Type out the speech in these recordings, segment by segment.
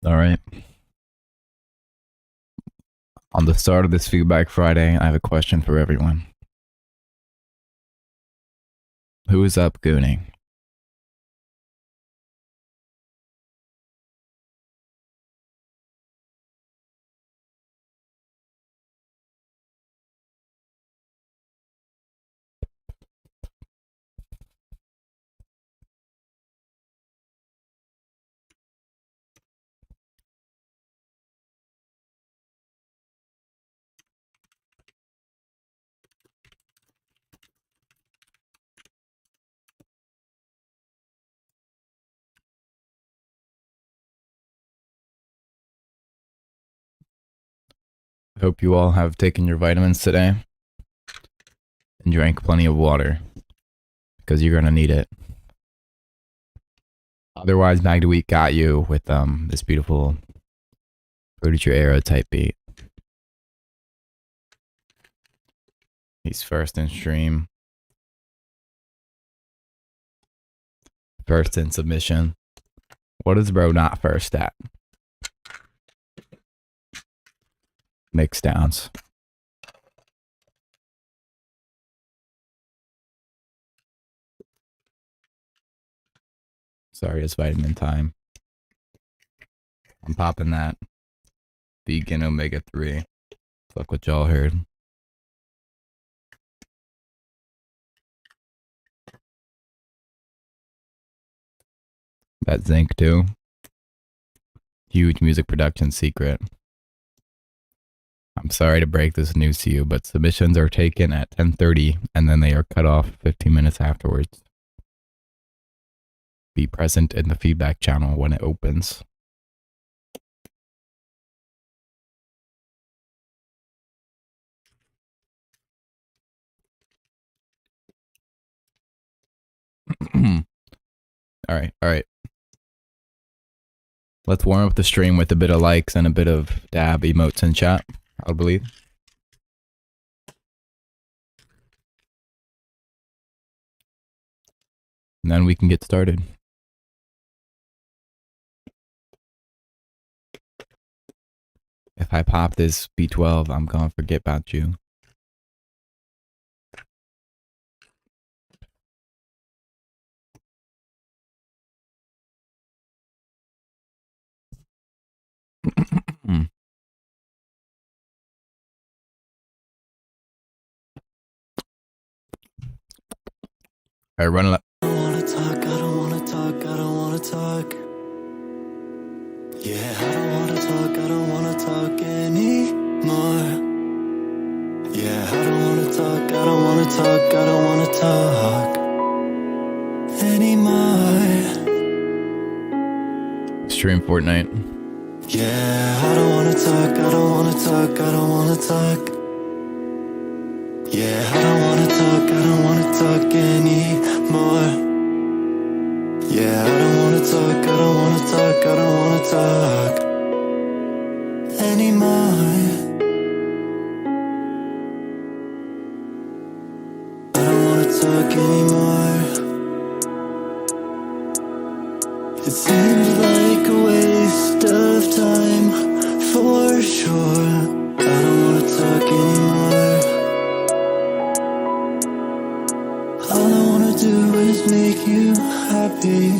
All right. On the start of this Feedback Friday, I have a question for everyone. Who is up gooning? I hope you all have taken your vitamins today and drank plenty of water because you're going to need it. Otherwise, Mag the Week got you with this beautiful Producer Era type beat. He's first in stream. First in submission. What is bro not first at? Mix downs. Sorry, it's vitamin time. I'm popping that vegan omega-3. Fuck what y'all heard. That zinc too. Huge music production secret. I'm sorry to break this news to you, but submissions are taken at 10:30 and then they are cut off 15 minutes afterwards. Be present in the feedback channel when it opens. All right. Let's warm up the stream with a bit of likes and a bit of dab emotes in chat, I believe. And then we can get started. If I pop this B12, I'm gonna forget about you. Alright, run it up. I don't wanna talk, I don't wanna talk, I don't wanna talk. Yeah, I don't wanna talk, I don't wanna talk anymore. Yeah, I don't wanna talk, I don't wanna talk, I don't wanna talk anymore. Stream Fortnite. Yeah, I don't wanna talk, I don't wanna talk, I don't wanna talk. Yeah, I don't wanna talk, I don't wanna talk anymore. Yeah, I don't wanna talk, I don't wanna talk, I don't wanna talk anymore. I don't wanna talk anymore. It seems like a waste of time, for sure. I don't wanna talk anymore. All I wanna do is make you happy.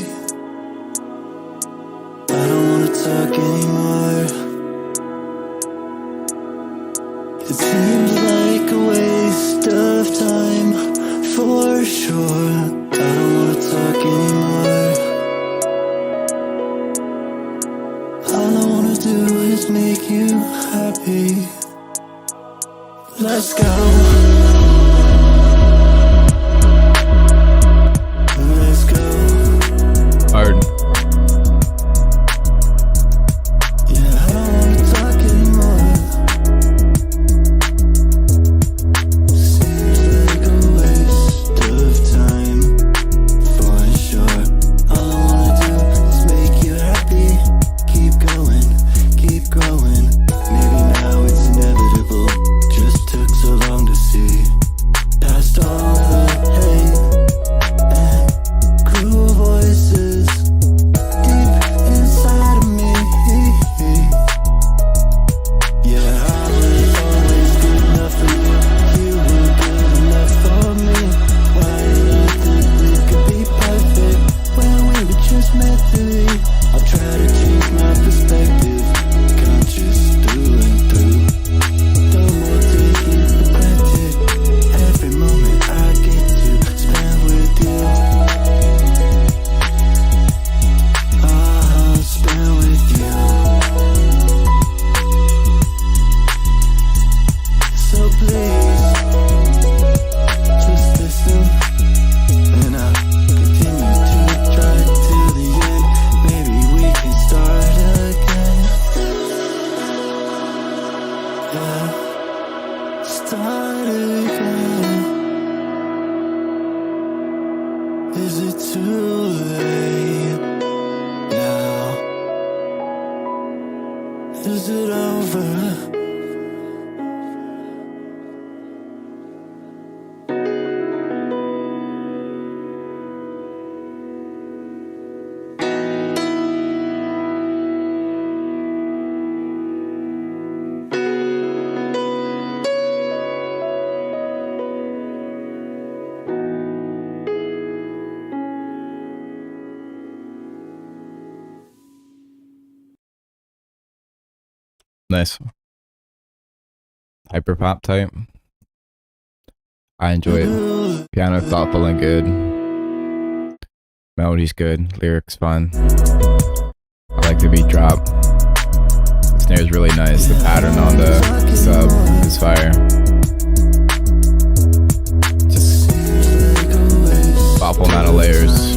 I don't wanna talk anymore. It seems like a waste of time, for sure. I don't wanna talk anymore. All I wanna do is make you happy. Let's go. Hard. Yeah, I don't wanna talk anymore. Seems like a waste of time, for sure. All I wanna do is make you happy. Keep going, keep growing. Maybe now it's inevitable. Just took so long to see. Is it over? Nice. Hyper pop type. I enjoy it. Piano thoughtful and good. Melody's good. Lyrics fun. I like the beat drop. The snare's really nice. The pattern on the sub is fire. Just thoughtful amount of layers.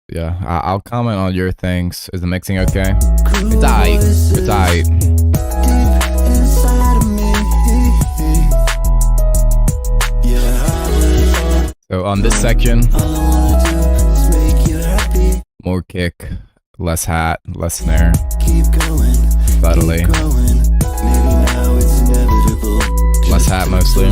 Yeah, I'll comment on your things. Is the mixing okay? It's aight. It's aight. So on this section, more kick, less hat, less snare. Subtly. Less hat mostly.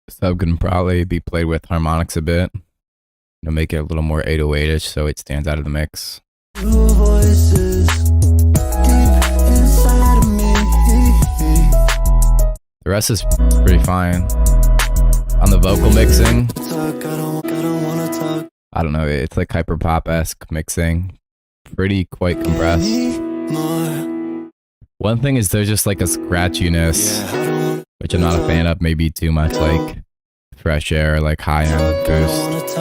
Sub can probably be played with harmonics a bit. Make it a little more 808ish so it stands out of the mix. The rest is pretty fine. On the vocal mixing, I don't know, it's like hyper pop-esque mixing. Pretty quite compressed. One thing is there's just like a scratchiness, which I'm not a fan of. Maybe too much like fresh air, like high-end boost.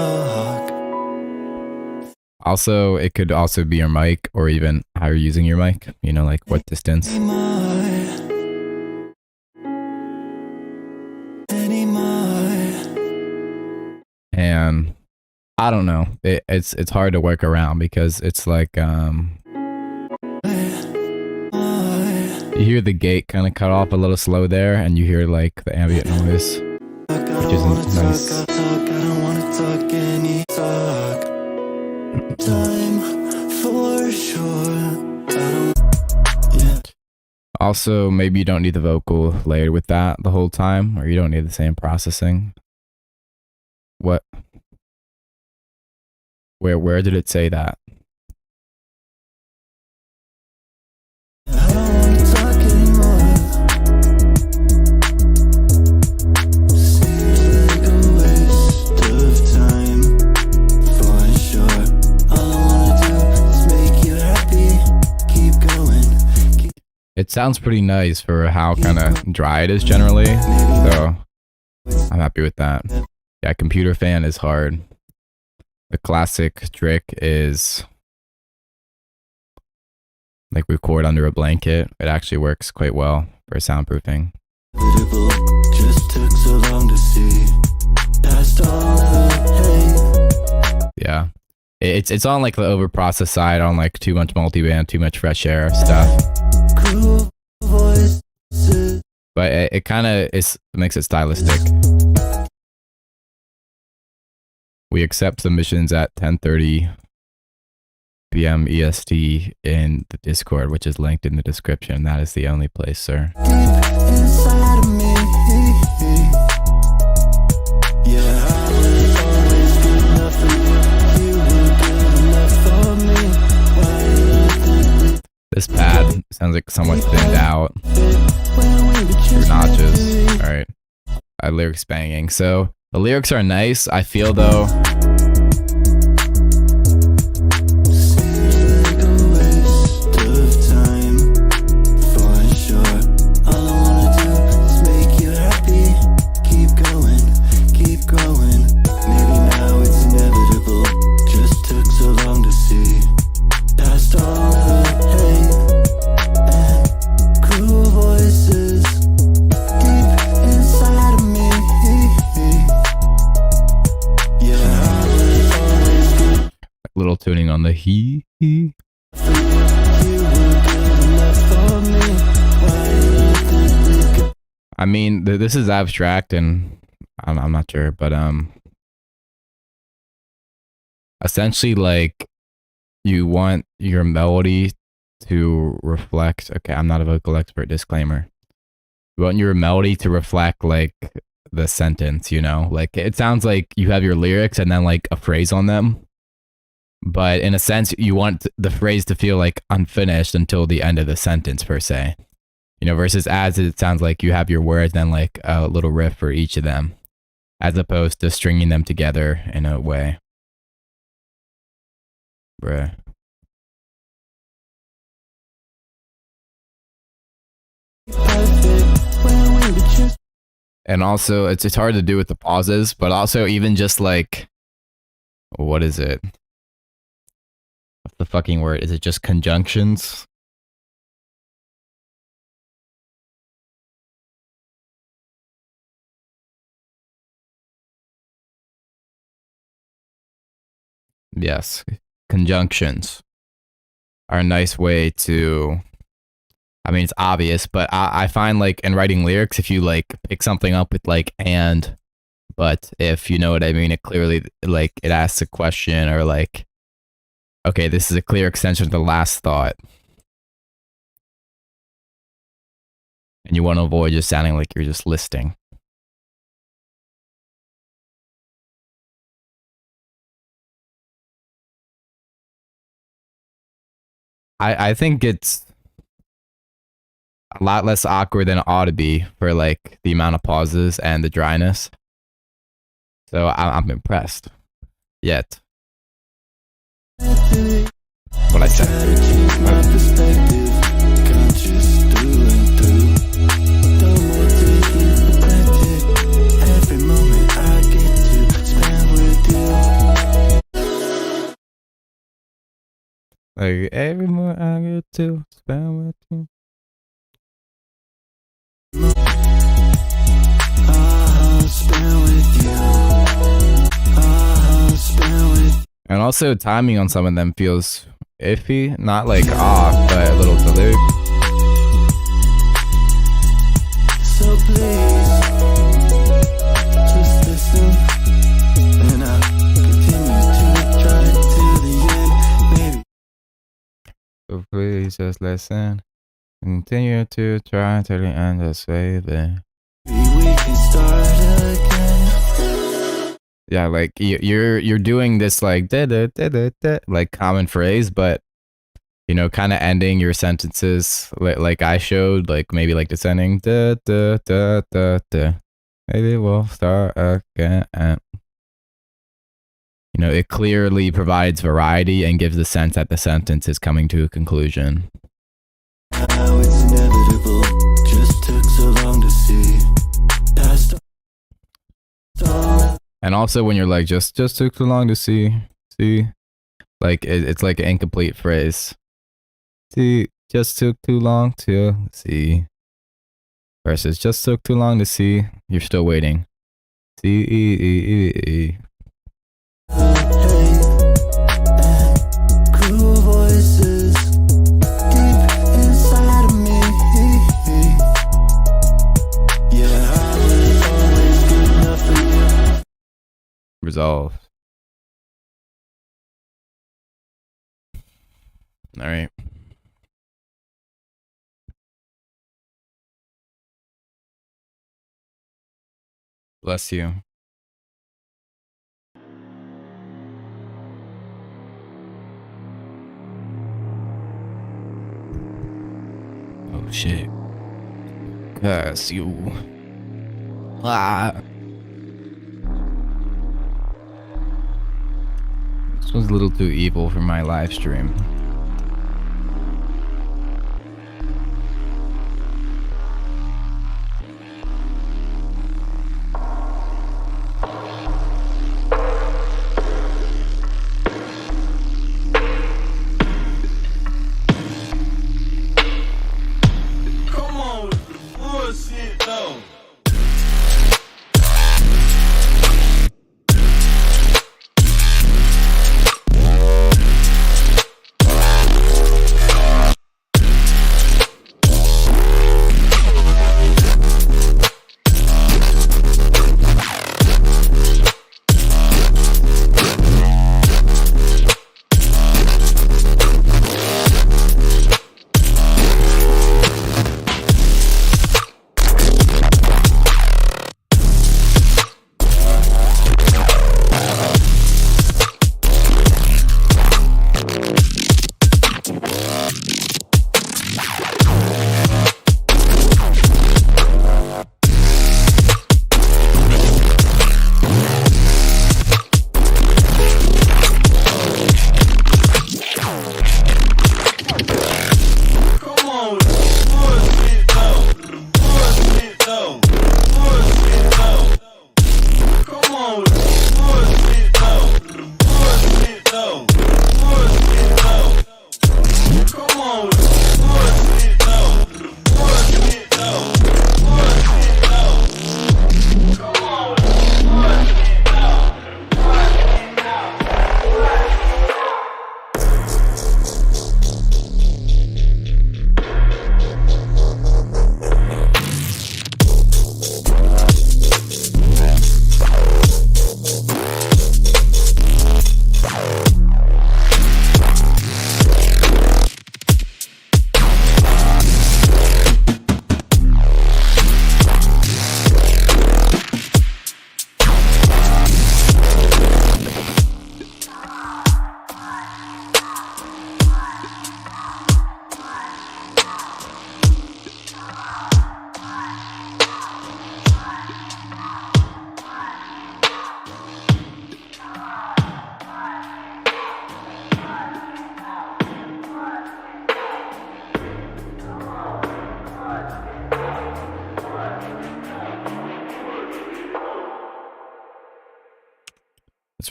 Also, it could also be your mic or even how you're using your mic, you know, like what distance. And I don't know, it's hard to work around because it's like you hear the gate kind of cut off a little slow there, and you hear like the ambient noise, which isn't nice. Also, maybe you don't need the vocal layered with that the whole time, or you don't need the same processing. What? Where did it say that? It sounds pretty nice for how kind of dry it is generally, so I'm happy with that. Yeah, computer fan is hard. The classic trick is like record under a blanket. It actually works quite well for soundproofing. Yeah, it's on like the overprocessed side, on like too much multiband, too much fresh air stuff. But it kind of makes it stylistic. We accept submissions at 10:30 p.m. EST in the Discord, which is linked in the description. That is the only place, sir. This pad sounds like somewhat thinned out. Through notches. Alright. Lyrics banging. So the lyrics are nice. I feel though yeah. little tuning on the he. I mean, this is abstract, and I'm not sure, but essentially, like, you want your melody to reflect. Okay, I'm not a vocal expert. Disclaimer. You want your melody to reflect like the sentence. You know, like it sounds like you have your lyrics and then like a phrase on them. But in a sense, you want the phrase to feel like unfinished until the end of the sentence, per se. You know, versus as it sounds like you have your words and like a little riff for each of them, as opposed to stringing them together in a way. Bruh. And also, it's hard to do with the pauses, but also even just like, what is it? What's the fucking word? Is it just conjunctions? Yes, conjunctions are a nice way to, I mean, it's obvious, but I find like in writing lyrics, if you like pick something up with like and, but if you know what I mean, it clearly like it asks a question or like, okay, this is a clear extension of the last thought. And you want to avoid just sounding like you're just listing. I think it's a lot less awkward than it ought to be for like the amount of pauses and the dryness. So I'm impressed. Yet. What I said. Like every more I get to spend with you. And also timing on some of them feels iffy, not like off, but a little delayed. So please, just listen, and I'll continue to try to the end, maybe. So please just listen, continue to try to the end, just baby. We can start again. Yeah, like you're doing this like da da da da da like common phrase, but you know, kind of ending your sentences like I showed, like maybe like descending da da da da da. Maybe we'll start again. You know, it clearly provides variety and gives the sense that the sentence is coming to a conclusion. How it's inevitable, just took so long to see. Past. And also when you're like, just took too long to see, like it's like an incomplete phrase. See, just took too long to see. Versus just took too long to see, you're still waiting. See. Cruel voices deep inside of me. Yeah, I was always good enough for you. Resolve. All right. Bless you. Oh shit. Curse you. Ah. This was a little too evil for my live stream.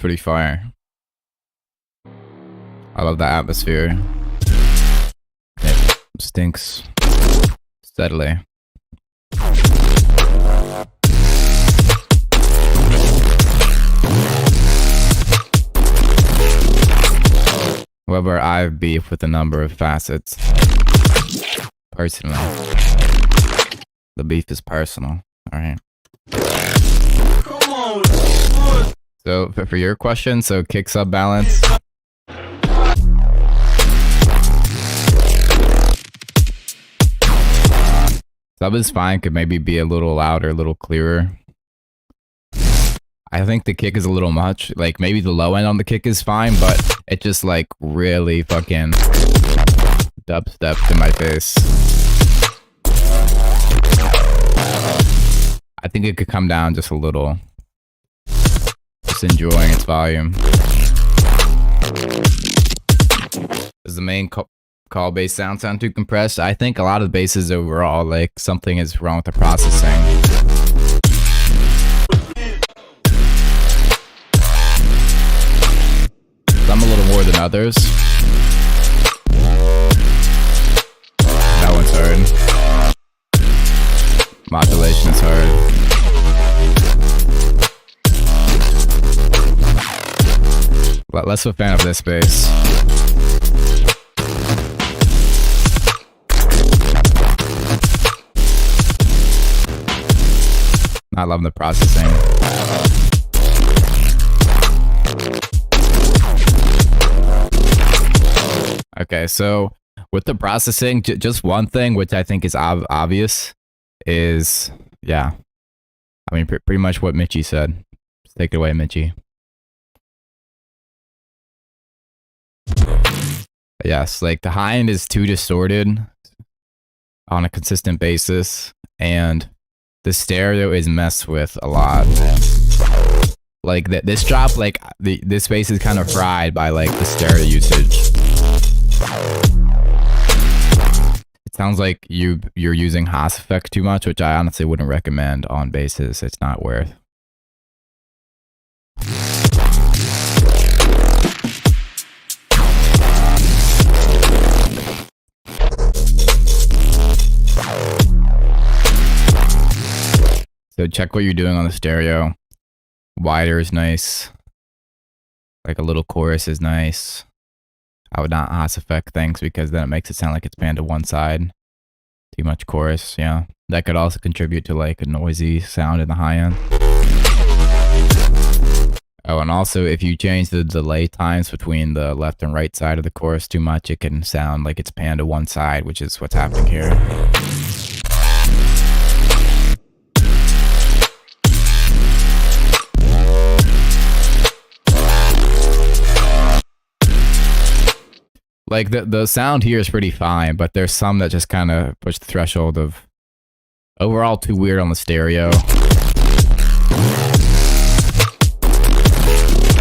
pretty fire. I love the atmosphere. It stinks steadily. However, I have beef with a number of facets. Personally. The beef is personal. Alright. So, for your question, so kick sub balance. Sub is fine, could maybe be a little louder, a little clearer. I think the kick is a little much. Like, maybe the low end on the kick is fine, but it just, like, really fucking dubsteps in my face. I think it could come down just a little. Just enjoying its volume. Does the main call bass sound too compressed? I think a lot of the basses overall, like, something is wrong with the processing. Some a little more than others. That one's hard. Modulation is hard. Less of a fan of this bass. Not loving the processing. Okay, so with the processing, just one thing which I think is obvious is, yeah, I mean, pretty much what Mitchie said. Just take it away, Mitchie. Yes, like the high end is too distorted on a consistent basis, and the stereo is messed with a lot. Like this drop, like this bass is kind of fried by like the stereo usage. It sounds like you're using Haas effect too much, which I honestly wouldn't recommend on basses. It's not worth. So check what you're doing on the stereo. Wider is nice. Like a little chorus is nice. I would not Haas effect things because then it makes it sound like it's panned to one side. Too much chorus, yeah. That could also contribute to like a noisy sound in the high end. Oh, and also if you change the delay times between the left and right side of the chorus too much, it can sound like it's panned to one side, which is what's happening here. Like the sound here is pretty fine, but there's some that just kind of push the threshold of overall too weird on the stereo.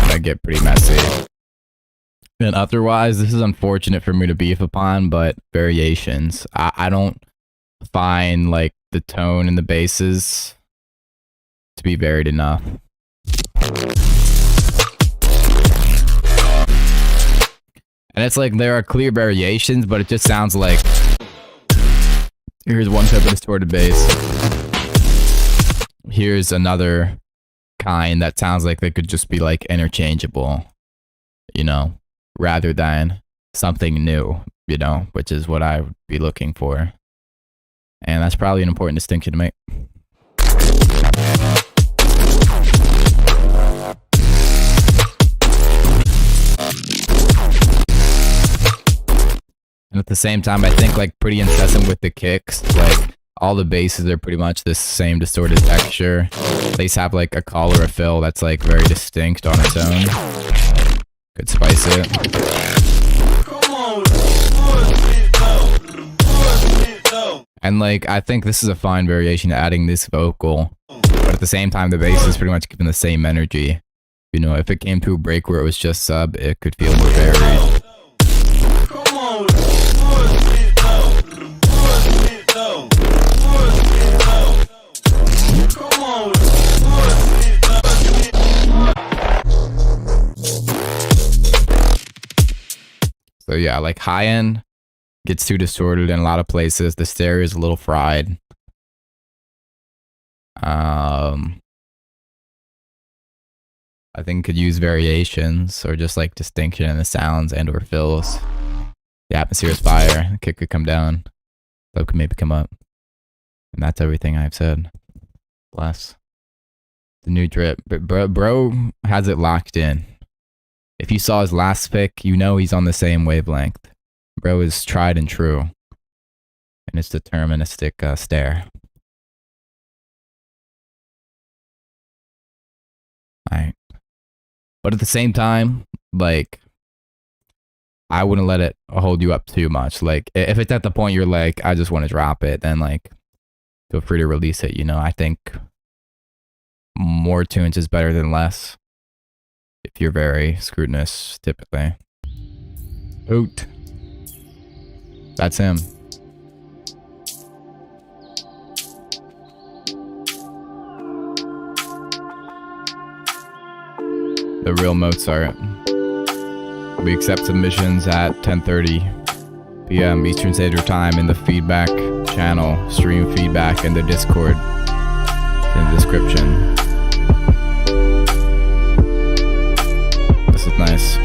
That get pretty messy. And otherwise, this is unfortunate for me to beef upon, but variations. I don't find like the tone and the basses to be varied enough. And it's like there are clear variations, but it just sounds like here's one type of distorted bass. Here's another kind that sounds like they could just be like interchangeable, you know, rather than something new, you know, which is what I would be looking for. And that's probably an important distinction to make. And at the same time, I think like pretty incessant with the kicks. Like all the basses are pretty much the same distorted texture. They have like a call or a fill that's like very distinct on its own. Could spice it. And like I think this is a fine variation, adding this vocal, but at the same time the bass is pretty much given the same energy. You know, if it came to a break where it was just sub, it could feel more varied. So yeah, like high end gets too distorted in a lot of places. The stereo is a little fried. I think could use variations or just like distinction in the sounds and or fills. The atmosphere is fire. The kick could come down. Sub could maybe come up. And that's everything I've said. Bless. The new drip. But bro has it locked in. If you saw his last pick, you know he's on the same wavelength. Bro is tried and true. And it's deterministic stare. Alright. But at the same time, like, I wouldn't let it hold you up too much. Like, if it's at the point you're like, I just want to drop it, then like, feel free to release it. You know, I think more tunes is better than less. If you're very scrutinous, typically. Hoot. That's him. The real Mozart. We accept submissions at 10:30 p.m. Eastern Standard Time in the feedback channel. Stream feedback in the Discord in the description. This is nice.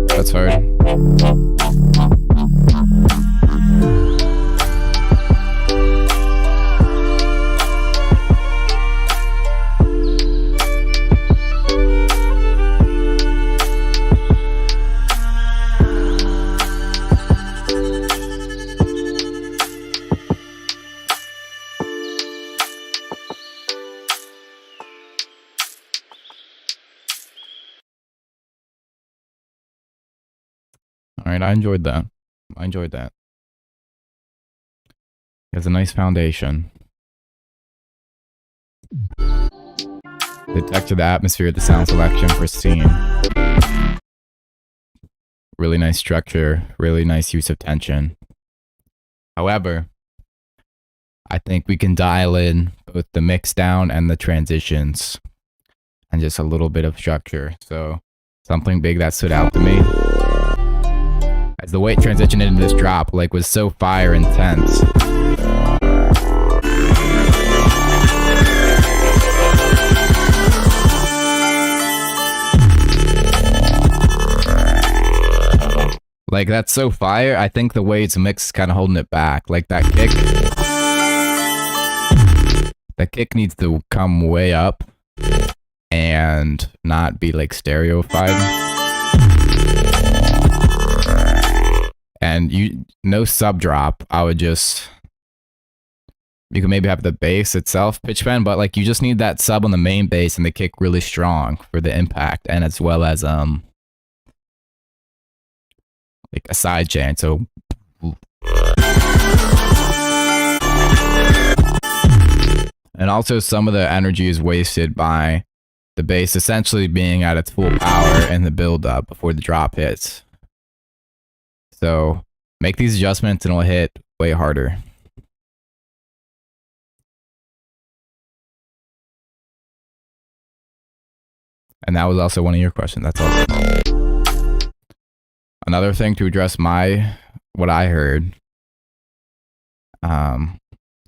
That's hard. All right, I enjoyed that. It has a nice foundation. The texture, the atmosphere, the sound selection, pristine. Really nice structure, really nice use of tension. However, I think we can dial in both the mix down and the transitions and just a little bit of structure. So something big that stood out to me as the way it transitioned into this drop, like, was so fire intense. Like, that's so fire. I think the way it's mixed is kind of holding it back. Like, that kick. The kick needs to come way up and not be, like, stereofied. And no sub drop. I would just... You can maybe have the bass itself pitch bend, but, like, you just need that sub on the main bass and the kick really strong for the impact, and as well as, like a side chain, so and also some of the energy is wasted by the bass essentially being at its full power in the build up before the drop hits. So make these adjustments and it'll hit way harder. And that was also one of your questions. That's all. Another thing to address what I heard.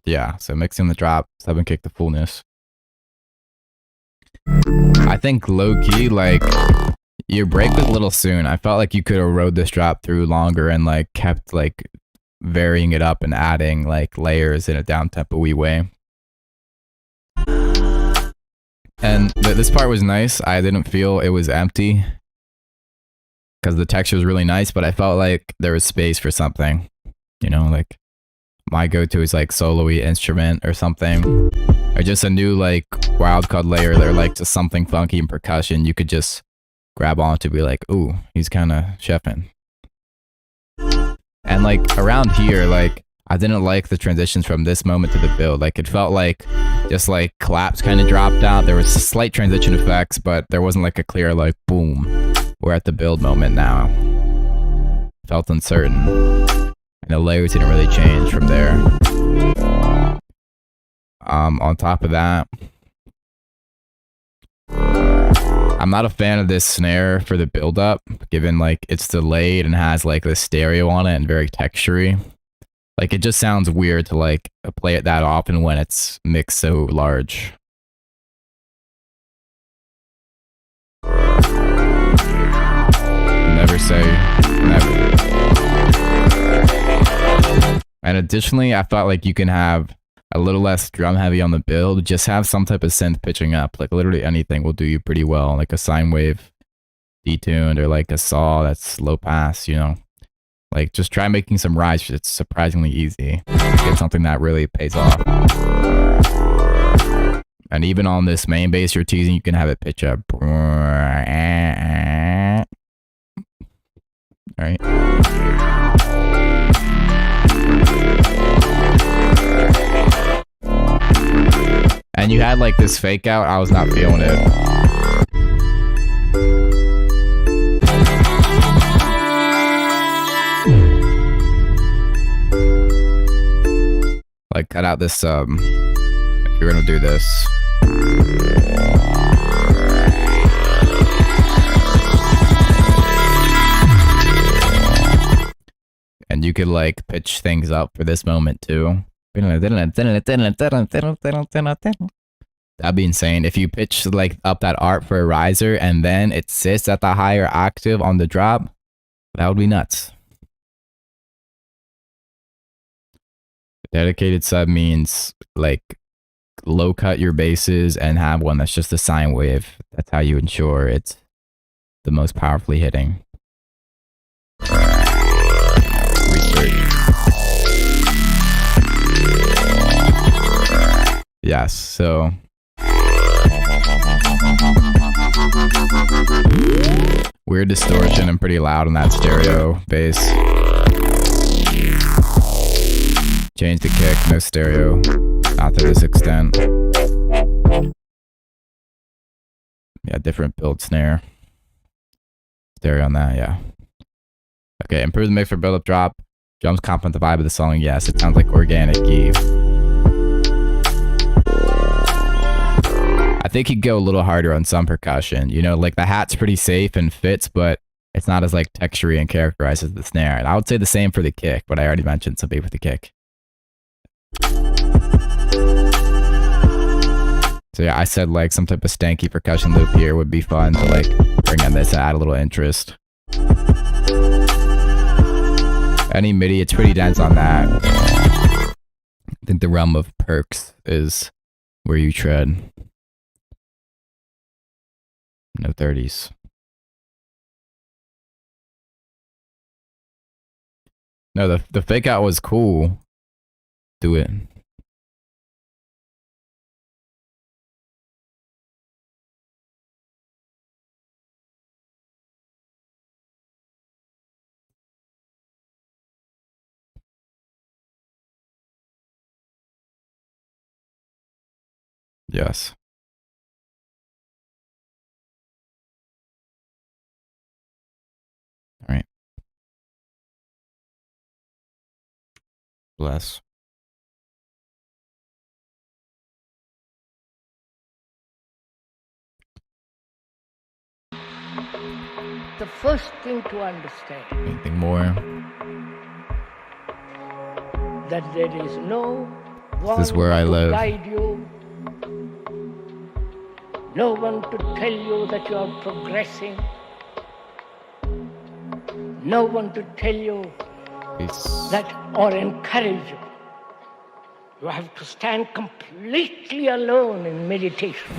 Yeah, so mixing the drop, sub and kick the fullness. I think low key, like, your break was a little soon. I felt like you could have rode this drop through longer and like kept like varying it up and adding like layers in a down tempo-y way. And this part was nice. I didn't feel it was empty, because the texture was really nice, but I felt like there was space for something, you know, like my go-to is like solo-y instrument or something, or just a new like wildcard layer or like just something funky in percussion you could just grab onto, be like, ooh, he's kind of chefing. And like around here, like I didn't like the transitions from this moment to the build. Like it felt like just like claps kind of dropped out. There was slight transition effects, but there wasn't like a clear like boom. We're at the build moment now. Felt uncertain. And the layers didn't really change from there. On top of that, I'm not a fan of this snare for the build up, given like it's delayed and has like the stereo on it and very textury. Like it just sounds weird to like play it that often when it's mixed so large. Never say never. And additionally, I felt like you can have a little less drum heavy on the build. Just have some type of synth pitching up. Like literally anything will do you pretty well. Like a sine wave detuned or like a saw that's low pass, you know. Like just try making some rides. It's surprisingly easy. Get something that really pays off. And even on this main bass you're teasing, you can have it pitch up. Alright. And you had like this fake out, I was not feeling it. Like cut out this if you're gonna do this. And you could like pitch things up for this moment too. That'd be insane. If you pitch like up that art for a riser and then it sits at the higher octave on the drop, that would be nuts. Dedicated sub means like low cut your basses and have one that's just a sine wave. That's how you ensure it's the most powerfully hitting. Research. Yes, so weird distortion and pretty loud on that stereo bass. Change the kick, no stereo, not to this extent. Yeah, different build snare. Stereo on that, yeah. Okay, improve the mix for build up drop. Drums complement the vibe of the song, yes. It sounds like organic Eve. I think you'd go a little harder on some percussion. You know, like the hat's pretty safe and fits, but it's not as like textury and characterized as the snare. And I would say the same for the kick, but I already mentioned something with the kick. So yeah, I said like some type of stanky percussion loop here would be fun to like bring in this and add a little interest. Any MIDI, it's pretty dense on that. I think the realm of perks is where you tread. No 30s. No, the fake out was cool. Do it. Yes. All right. Bless. The first thing to understand Anything more? that there is no one This is where I to live. guide you, no one to tell you that you are progressing, no one to tell you Peace. that or encourage you. You have to stand completely alone in meditation.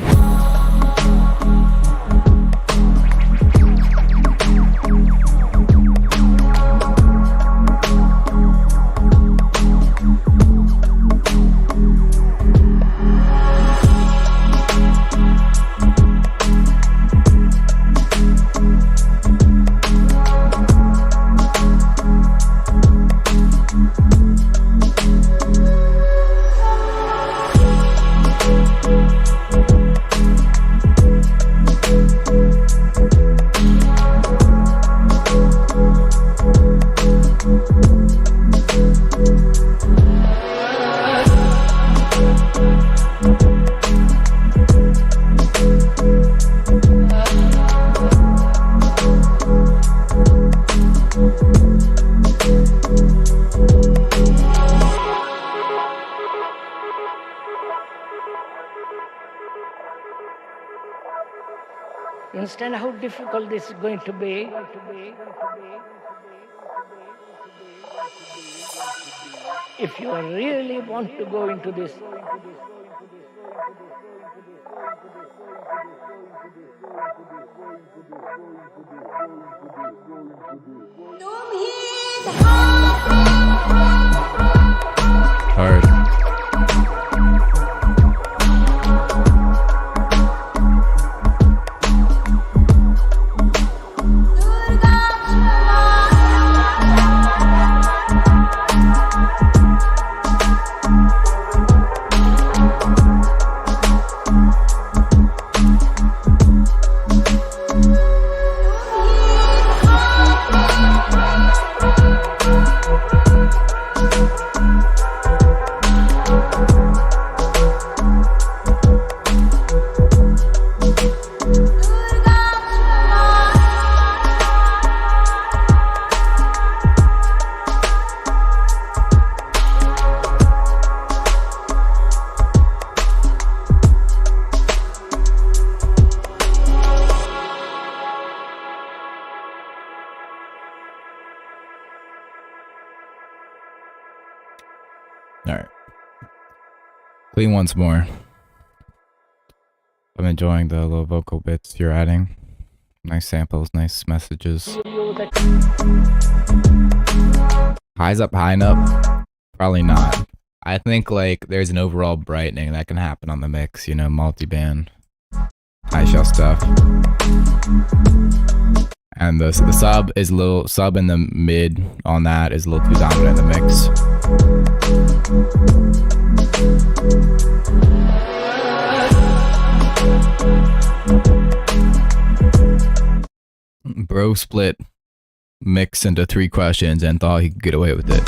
You understand how difficult this is going to be? If you really want to go into this, Hard. Alright. Clean once more. I'm enjoying the little vocal bits you're adding. Nice samples, nice messages. Highs up, high and up? Probably not. I think like there's an overall brightening that can happen on the mix, you know, multi-band, high shelf stuff. And the sub is a little, sub in the mid on that is a little too dominant in the mix. Bro split mix into 3 questions and thought he could get away with it.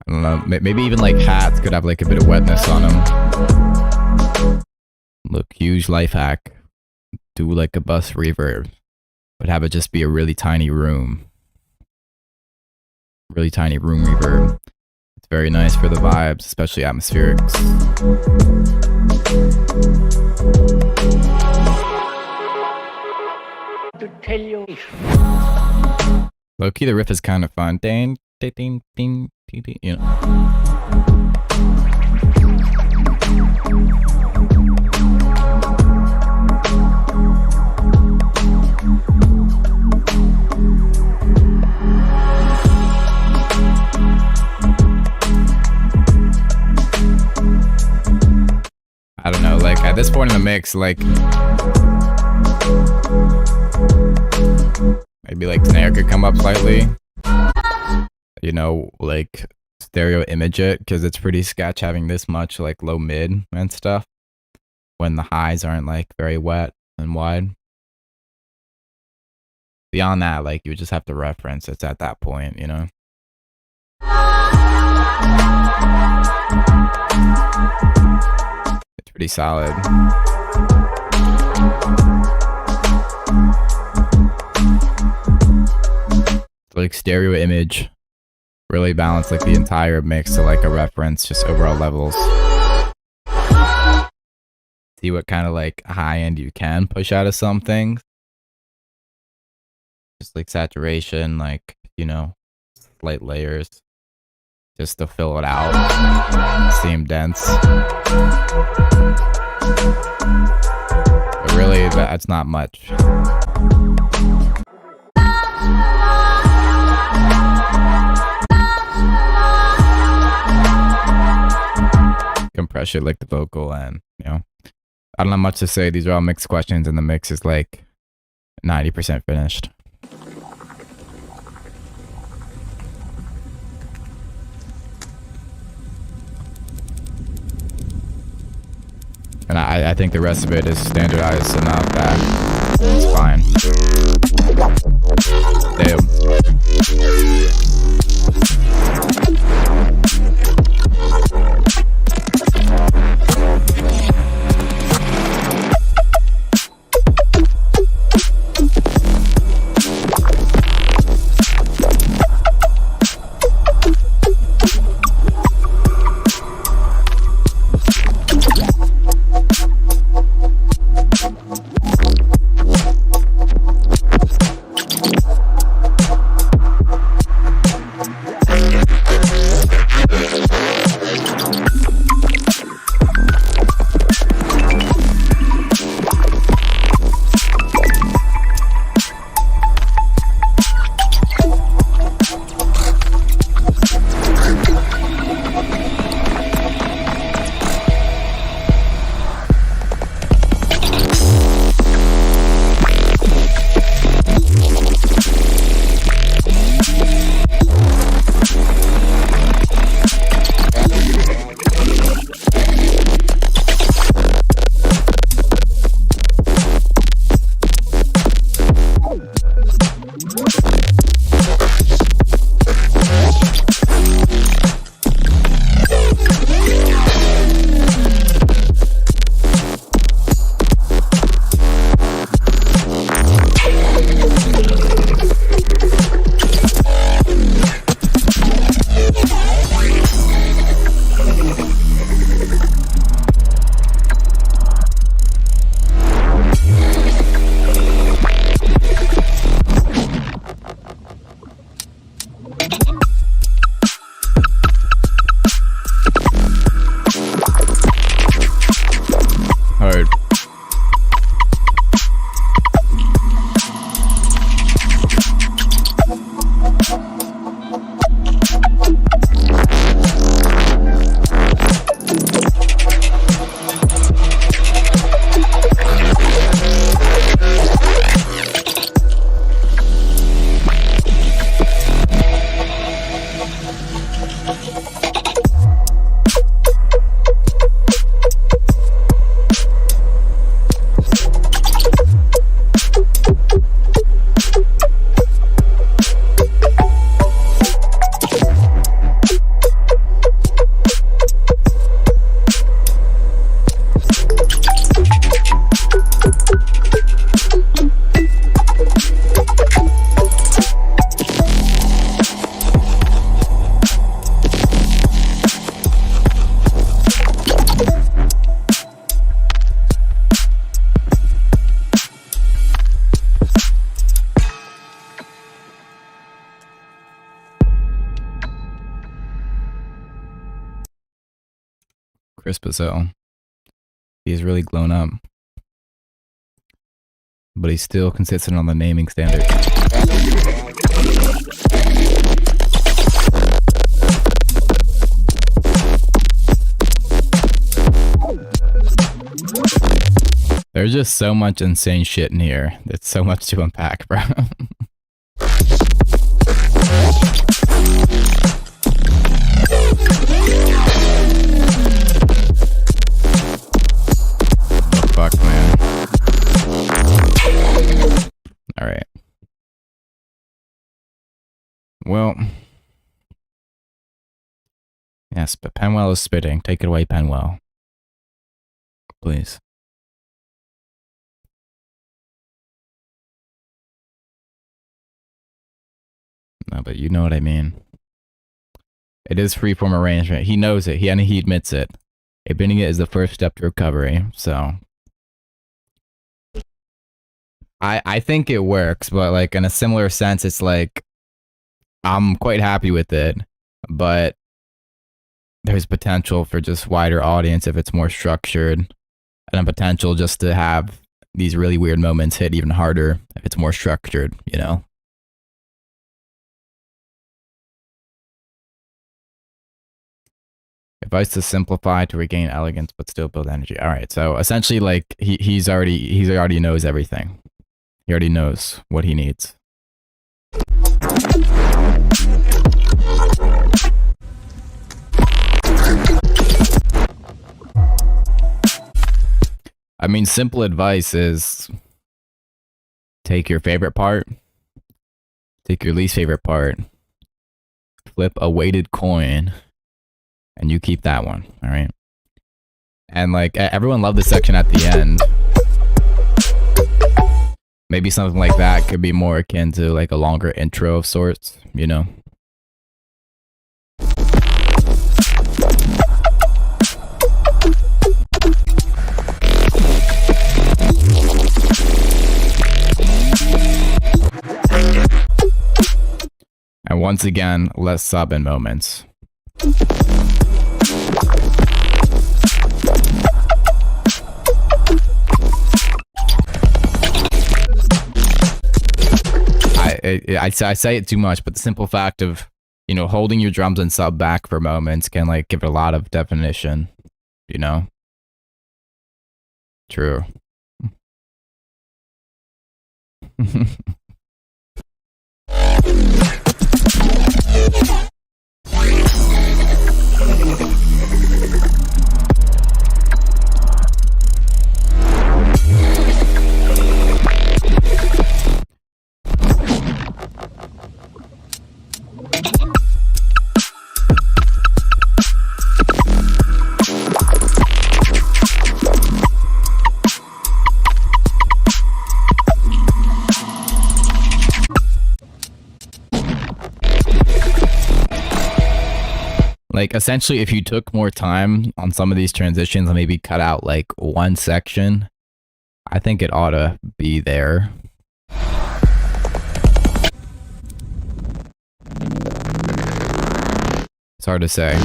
I don't know, maybe even like hats could have like a bit of wetness on them. Look, huge life hack. Do like a bus reverb, but have it just be a really tiny room. Really tiny room reverb. It's very nice for the vibes, especially atmospherics. To tell you. Low key, the riff is kind of fun. Ding, ding, ding, ding, ding, ding, you know. I don't know, like at this point in the mix, like maybe like snare could come up slightly, you know, like stereo image it, because it's pretty sketch having this much like low mid and stuff when the highs aren't like very wet and wide. Beyond that, like you would just have to reference it's at that point, you know. It's pretty solid. Like stereo image really balance like the entire mix to like a reference, just overall levels. See what kind of like high end you can push out of some things. Just like saturation, like, you know, slight layers just to fill it out, seem dense. But really, that's not much. Compress it like the vocal, and you know, I don't have much to say. These are all mixed questions, and the mix is like 90% finished. And I think the rest of it is standardized enough that it's fine. Damn. crisp as hell. He's really grown up. But he's still consistent on the naming standard. There's just so much insane shit in here. There's so much to unpack, bro. Fuck, man. Alright. Well. Yes, but Penwell is spitting. Take it away, Penwell. Please. No, but you know what I mean. It is freeform arrangement. He knows it. He admits it. Admitting it is the first step to recovery. So I think it works, but like in a similar sense, it's like I'm quite happy with it, but there's potential for just wider audience if it's more structured, and a potential just to have these really weird moments hit even harder if it's more structured, you know? Advice to simplify to regain elegance but still build energy. All right, so essentially, like he already knows everything. He already knows what he needs. I mean, simple advice is take your favorite part, take your least favorite part, flip a weighted coin, and you keep that one, all right? And like everyone loved the section at the end. Maybe something like that could be more akin to like a longer intro of sorts, you know? And once again, less sub in moments. I say it too much, but the simple fact of, you know, holding your drums and sub back for moments can like give it a lot of definition, you know? True. Like, essentially, if you took more time on some of these transitions and maybe cut out, like, one section, I think it ought to be there. It's hard to say.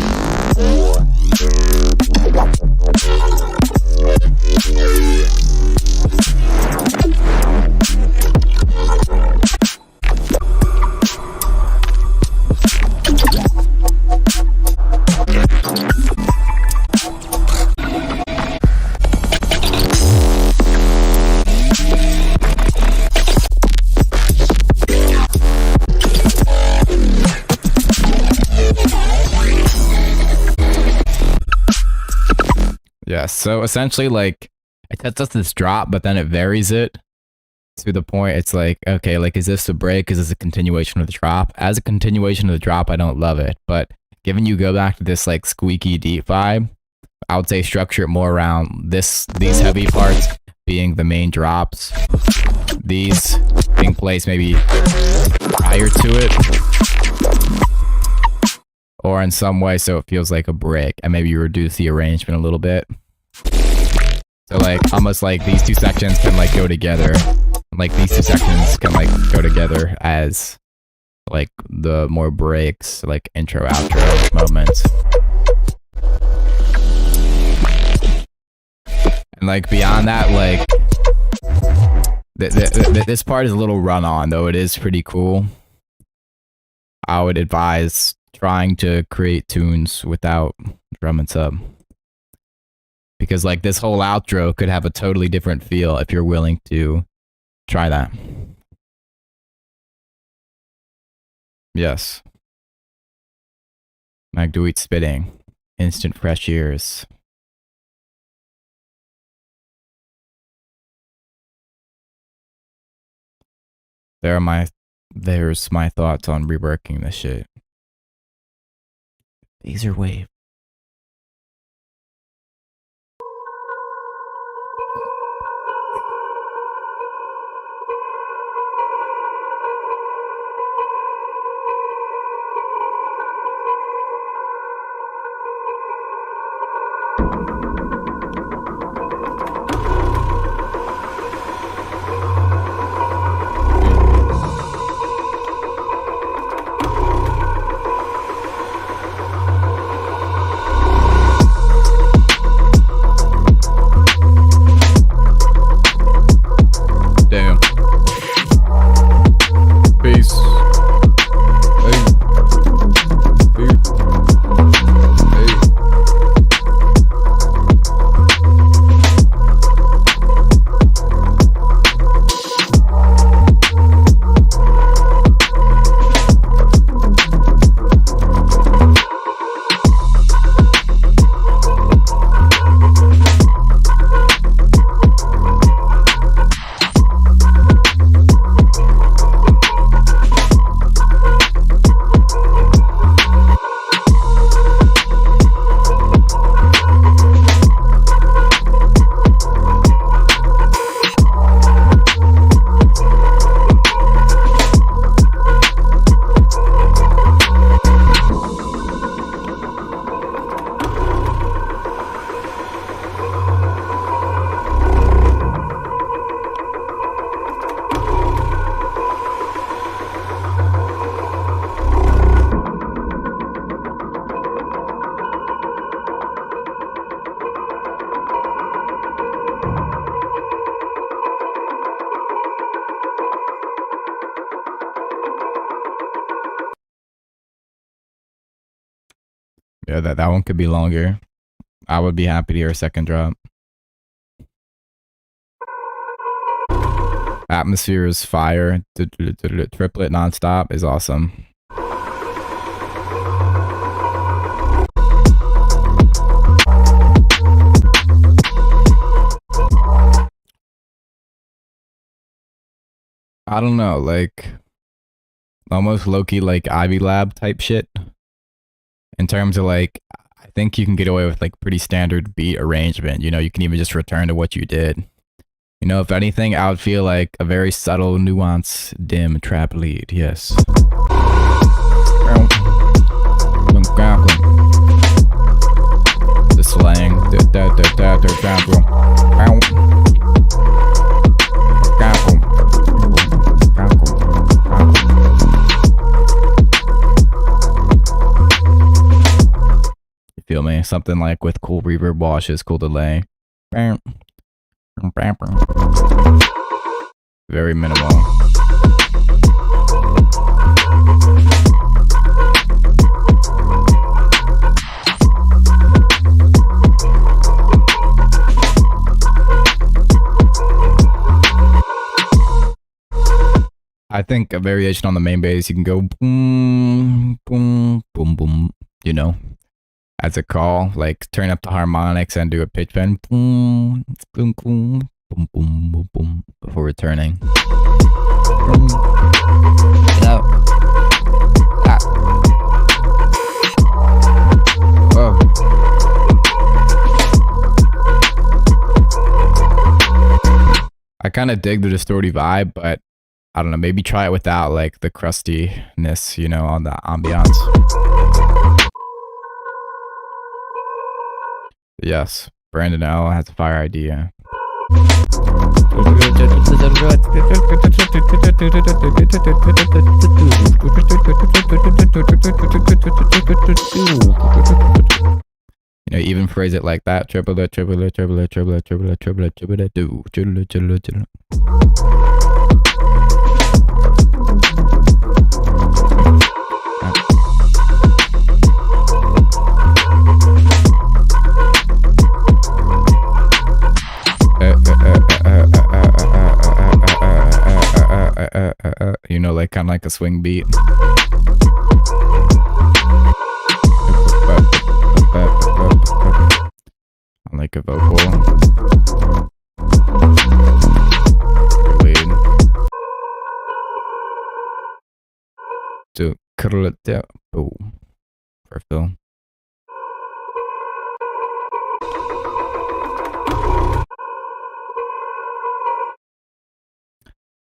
Yeah, so essentially, like, it does this drop, but then it varies it to the point it's like, okay, like, is this a break? Is this a continuation of the drop? As a continuation of the drop, I don't love it, but given you go back to this, like, squeaky deep vibe, I would say structure it more around these heavy parts being the main drops, these being placed maybe prior to it, or in some way so it feels like a break, and maybe you reduce the arrangement a little bit. So like almost like these two sections can like go together. Like these two sections can like go together as like the more breaks, like intro outro moments. And like beyond that, like this part is a little run on, though it is pretty cool. I would advise trying to create tunes without drum and sub. Because like this whole outro could have a totally different feel if you're willing to try that. Yes. Magduit spitting. Instant fresh ears. There's my thoughts on reworking this shit. Phaser wave. Damn. Peace. Hey. Hey. Hey. Yeah, that one could be longer. I would be happy to hear a second drop. Atmosphere is fire. Triplet nonstop is awesome. I don't know, like almost low-key like Ivy Lab type shit. In terms of like, I think you can get away with like pretty standard beat arrangement. You know, you can even just return to what you did. You know, if anything, I would feel like a very subtle, nuance, dim trap lead. Yes. The slang. Feel me? Something like with cool reverb washes, cool delay. Very minimal. I think a variation on the main bass, you can go boom, boom, boom, boom, you know, as a call, like turn up the harmonics and do a pitch bend, boom, boom, boom, boom, boom, boom, boom, before returning. Boom. Get Whoa. I kind of dig the distorty vibe, but I don't know, maybe try it without like the crustiness, you know, on the ambiance. Yes, Brandon L has a fire idea. You know, They even phrase it like that. Triplet, triplet, triplet, triplet, triplet, triplet, triplet, do, triplet, triplet, triplet. You know, like kind of like a swing beat. Like a vocal lead to curl it down for Phil.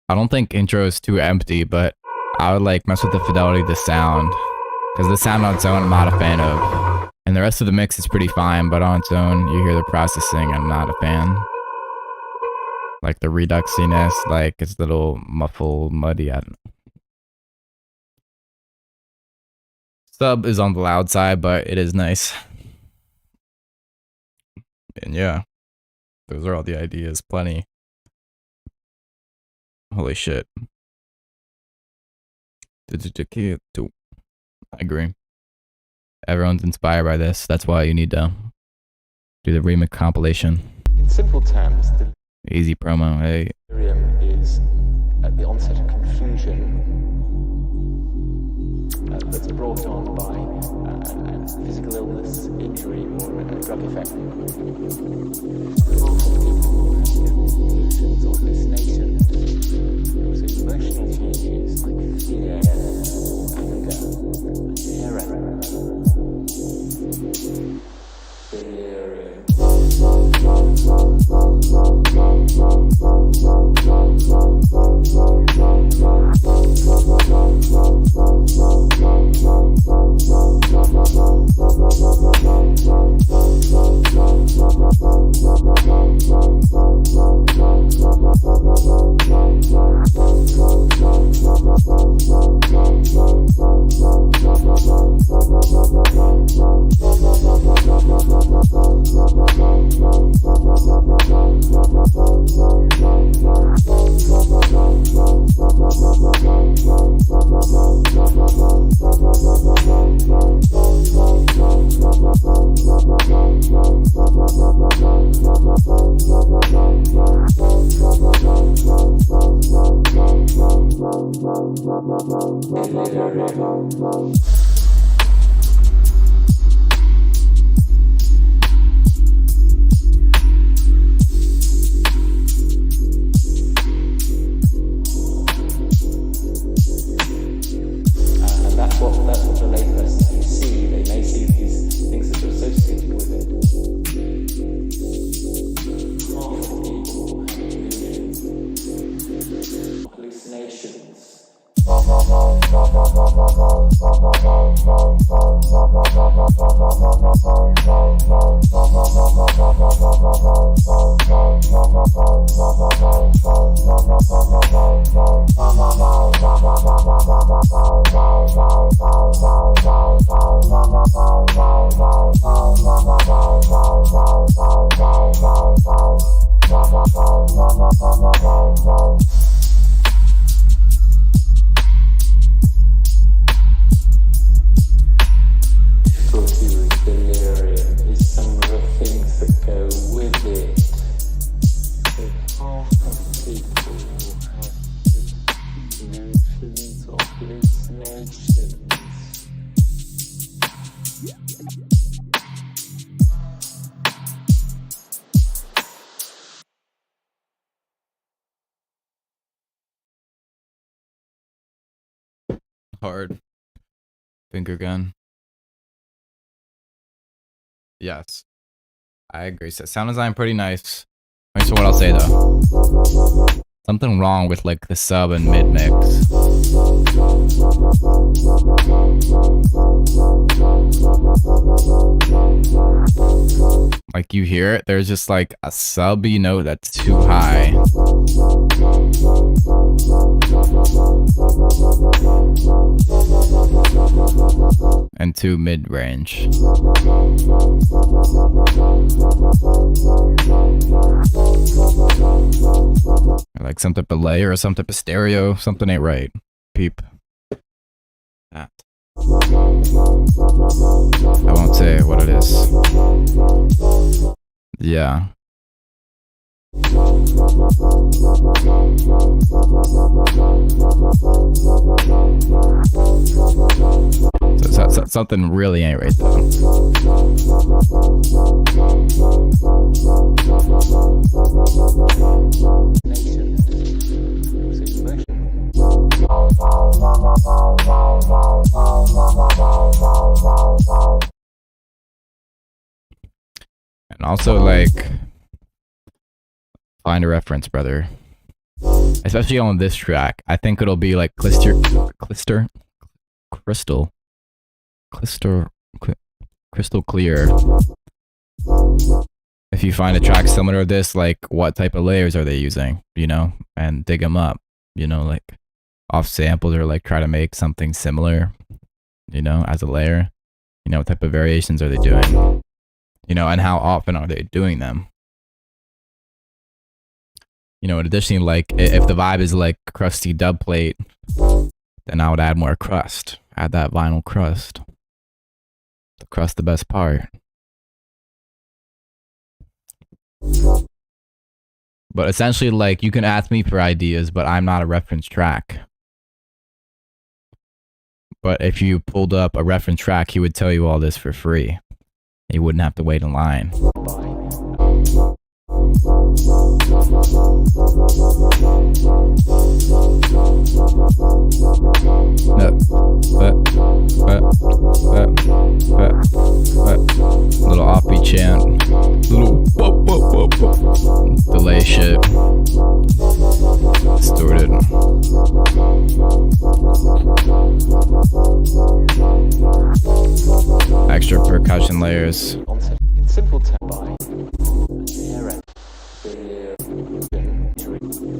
I don't think intro is too empty, but I would like mess with the fidelity of the sound, because the sound on its own I'm not a fan of, and the rest of the mix is pretty fine, but on its own you hear the processing I'm not a fan. Like the reduxiness, like it's a little muffled, muddy, I don't know. Sub is on the loud side, but it is nice. And yeah, those are all the ideas, plenty. Holy shit. I agree. Everyone's inspired by this. That's why you need to do the remix compilation. In simple terms, the Easy promo, hey. delirium is at the onset of confusion that's brought on by a physical illness, injury, or a drug effect. Most people have delusions or hallucinations. So emotional changes like fear, anger, terror. Delirium. Hard. Finger gun. Yes. I agree. So sound design pretty nice. So what I'll say though. Something wrong with like the sub and mid mix. Like you hear it, there's just like a subby note that's too high. And too mid-range. Like some type of layer or some type of stereo, something ain't right. Peep. That. I won't say what it is. Yeah. So something really ain't right though. And also, like, find a reference, brother. Especially on this track. I think it'll be like crystal clear. If you find a track similar to this, like, what type of layers are they using, you know? And dig them up, you know, like, off samples, or like try to make something similar, you know, as a layer. You know, what type of variations are they doing? You know, and how often are they doing them? You know, and additionally, like, if the vibe is like crusty dub plate, then I would add more crust. Add that vinyl crust. The crust, the best part. But essentially, like, you can ask me for ideas, but I'm not a reference track. But if you pulled up a reference track, he would tell you all this for free. You wouldn't have to wait in line. Little offbeat chant. Little delay shit. Distorted. Extra percussion layers. In simple terms,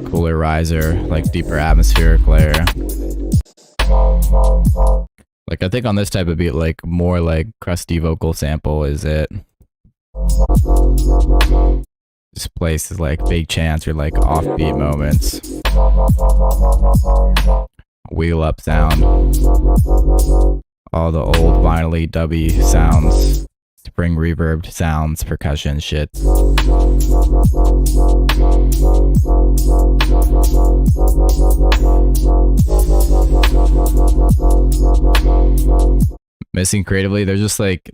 Cooler riser, like deeper atmospheric layer. Like, I think on this type of beat, like, more like crusty vocal sample is it. Just places like big chants or like offbeat moments. Wheel up sound. All the old vinyl-y dubby sounds. Spring reverb sounds, percussion shit. Missing creatively, there's just like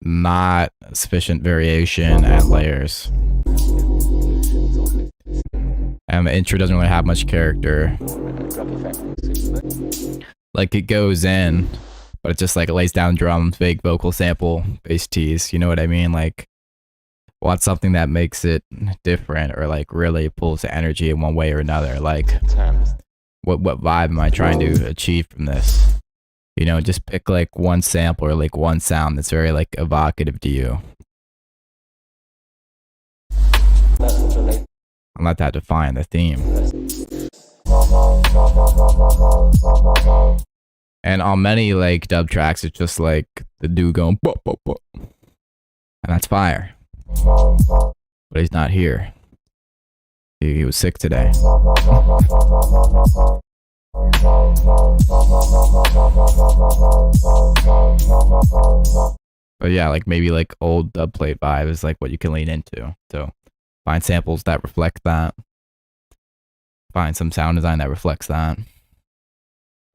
not sufficient variation and layers. And the intro doesn't really have much character. Like, it goes in, but it just like lays down drums, fake vocal sample, bass tees, you know what I mean? Like, want something that makes it different or like really pulls the energy in one way or another. Like, what vibe am I trying to achieve from this? You know, just pick like one sample or like one sound that's very like evocative to you. And let that define the theme. And on many like dub tracks, it's just like the dude going bop, bop, bop. And that's fire. But he's not here. He was sick today. But yeah, like maybe like old dub plate vibe is like what you can lean into. So find samples that reflect that. Find some sound design that reflects that.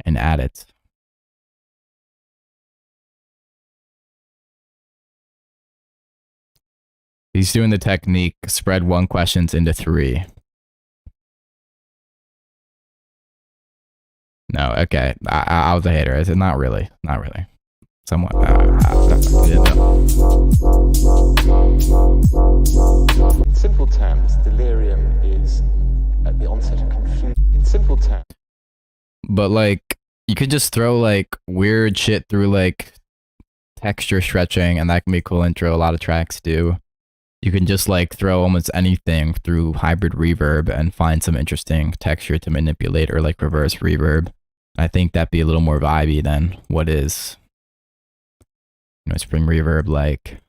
And add it. He's doing the technique, spread one questions into three. No, okay. I was a hater. I said, not really. Not really. Somewhat. In simple terms, delirium is at the onset of confusion. In simple terms. But like, you could just throw like weird shit through like texture stretching, and that can be a cool intro. A lot of tracks do. you can just like throw almost anything through hybrid reverb and find some interesting texture to manipulate, or like reverse reverb. I think that'd be a little more vibey than what is, spring reverb. Like,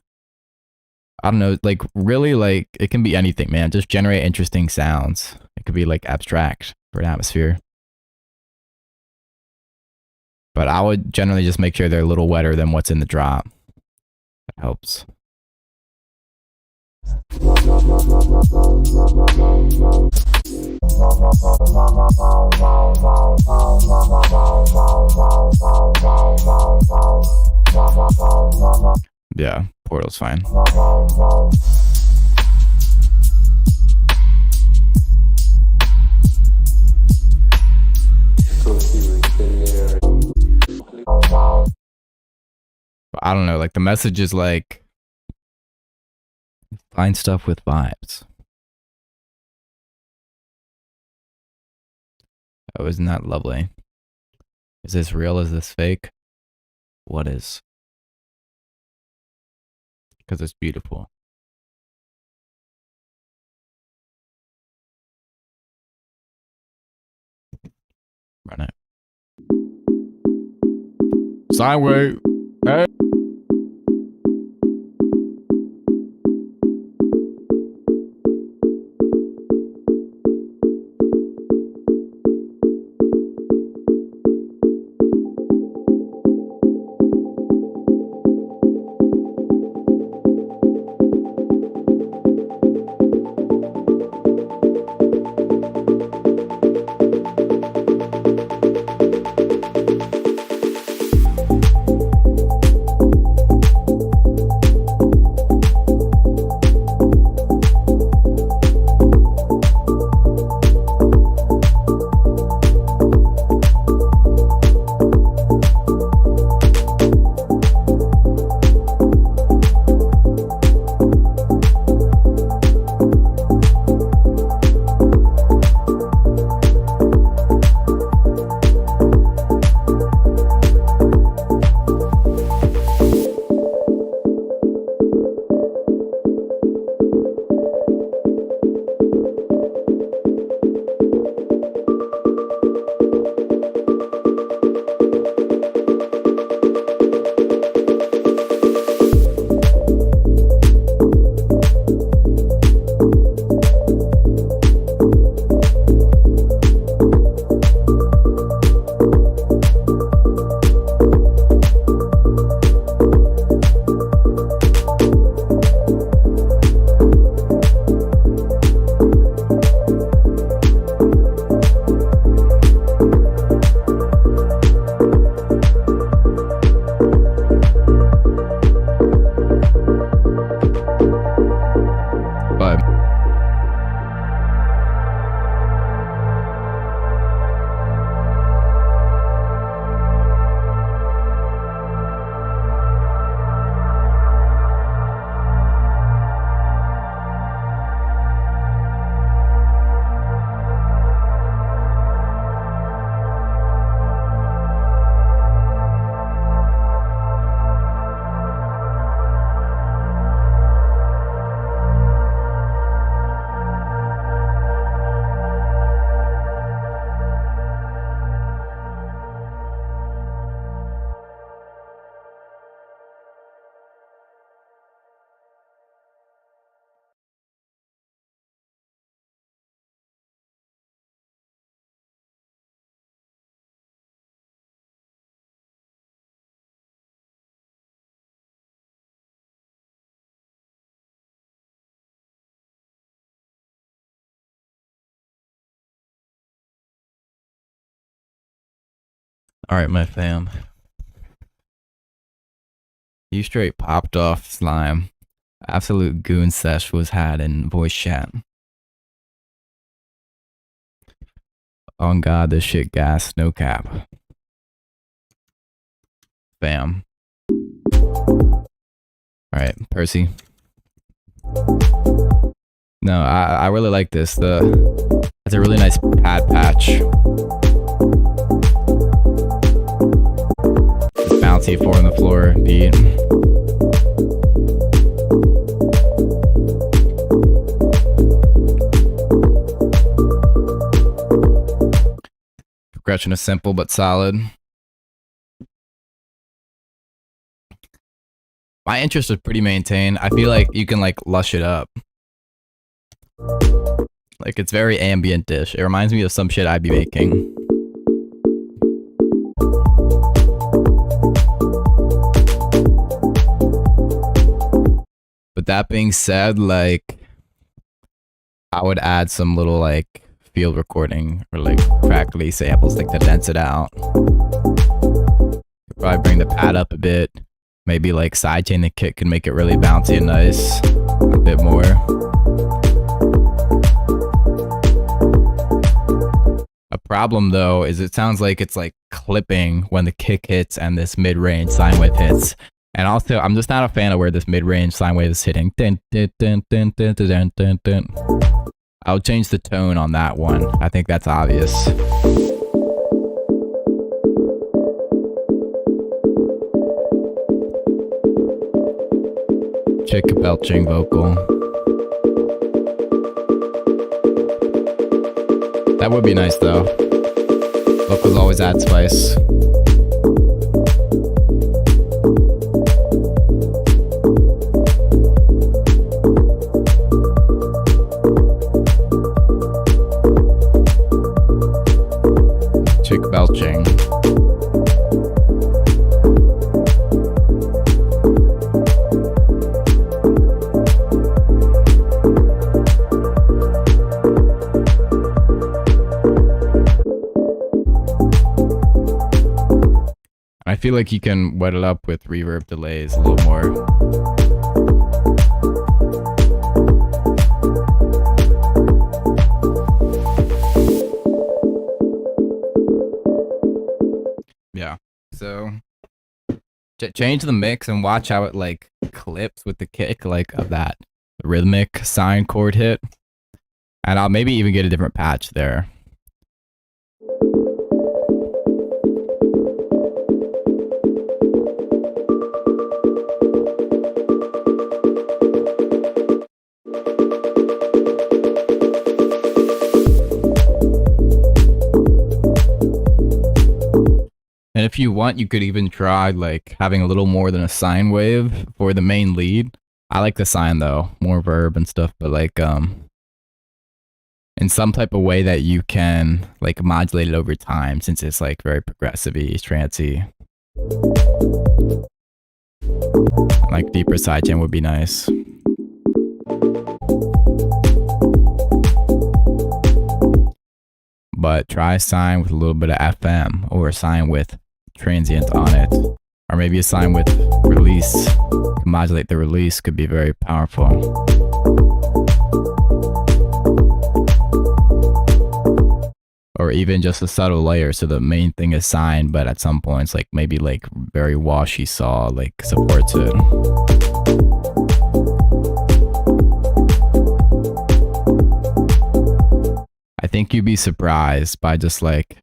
I don't know, like really, like it can be anything, man. Just generate interesting sounds. It could be like abstract for an atmosphere. But I would generally just make sure they're a little wetter than what's in the drop. That helps. Yeah, Portal's fine. But I don't know, like the message is like, find stuff with vibes. Oh, isn't that lovely? Is this real? Is this fake? What is? Because it's beautiful. Run it. Sine wave. Hey. All right, my fam. You straight popped off, Slime. Absolute goon sesh was had in voice chat. On God, this shit gas, no cap. Fam. Alright, Percy. No, I really like this. It's a really nice pad patch. This bouncy 4 on the floor beat. progression is simple but solid. My interest is pretty maintained. I feel like you can like lush it up. Like it's very ambient-ish. It reminds me of some shit I'd be making. But that being said, like I would add some little like field recording or like crackly samples like to dense it out. Probably bring the pad up a bit. Maybe like sidechain the kick can make it really bouncy and nice. A bit more. A problem though is it sounds like it's like clipping when the kick hits and this mid-range sine wave hits. And also, I'm just not a fan of where this mid-range sine wave is hitting. I'll change the tone on that one. I think that's obvious. Chick belching vocal. That would be nice though. Vocals always add spice. Chick belching. I feel like you can wet it up with reverb delays a little more. Yeah, so change the mix and watch how it like clips with the kick like of that rhythmic sine chord hit. And I'll maybe even get a different patch there. And if you want, you could even try like having a little more than a sine wave for the main lead. I like the sine though, more verb and stuff, but like in some type of way that you can like modulate it over time since it's like very progressive-y, trancey. Like deeper sidechain would be nice. But try a sine with a little bit of FM or a sine with transient on it. Or maybe a sine with release. Modulate the release could be very powerful. Or even just a subtle layer so the main thing is sine, but at some points like maybe like very washy saw like supports it. I think you'd be surprised by just like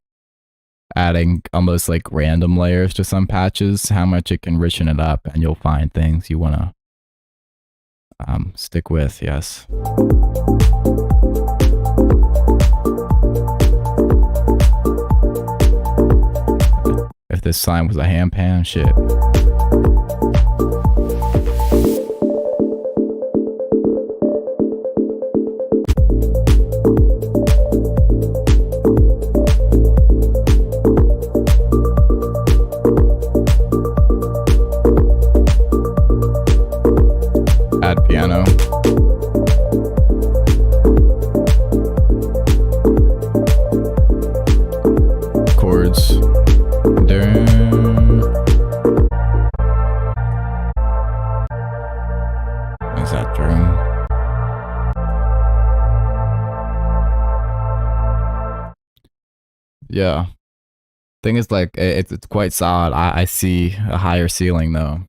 adding almost like random layers to some patches, how much it can richen it up, and you'll find things you want to stick with. Yes. If this sign was a ham pan, shit. Add piano. Chords. Is that true? Yeah. Thing is like it's quite solid. I see a higher ceiling though.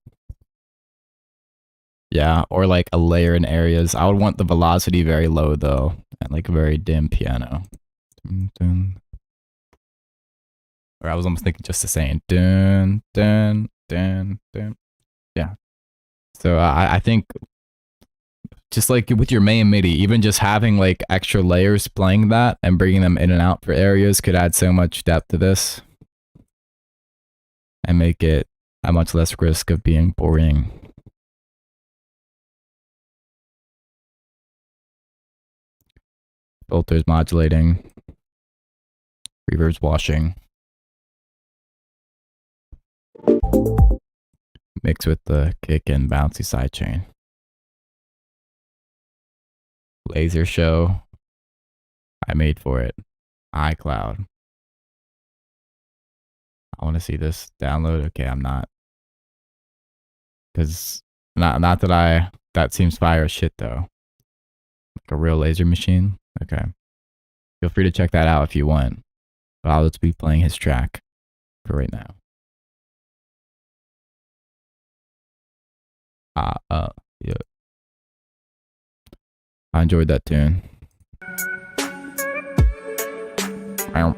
Yeah, or like a layer in areas. I would want the velocity very low though, and like a very dim piano. Dun, dun. Or I was almost thinking just the same dun dun dun dun. Yeah. So I think just like with your main MIDI, even just having like extra layers playing that and bringing them in and out for areas could add so much depth to this and make it a much less risk of being boring. Filters modulating, reverbs washing, mix with the kick and bouncy sidechain. Laser show, I made for it. iCloud. I want to see this download. Okay, I'm not. Because not that that seems fire as shit though. Like a real laser machine. Okay. Feel free to check that out if you want. But I'll just be playing his track for right now. Yeah. I enjoyed that tune. Wow.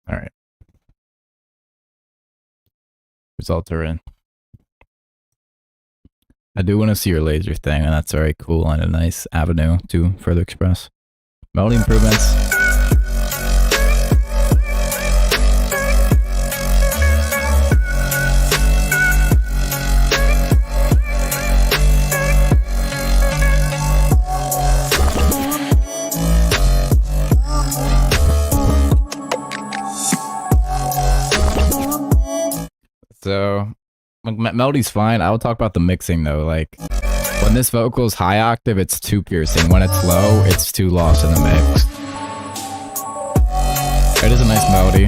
All right. Results are in. I do want to see your laser thing, and that's very cool and a nice avenue to further express. Melody improvements. So, melody's fine. I will talk about the mixing though. Like, when this vocal is high octave, it's too piercing. When it's low, it's too lost in the mix. It is a nice melody.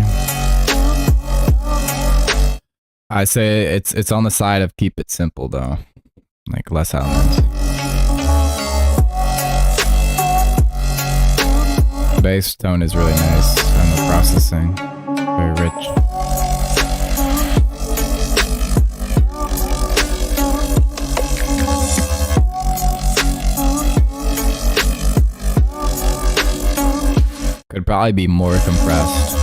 I say it's on the side of keep it simple though. Like, less elements. The bass tone is really nice and the processing, very rich. Could probably be more compressed.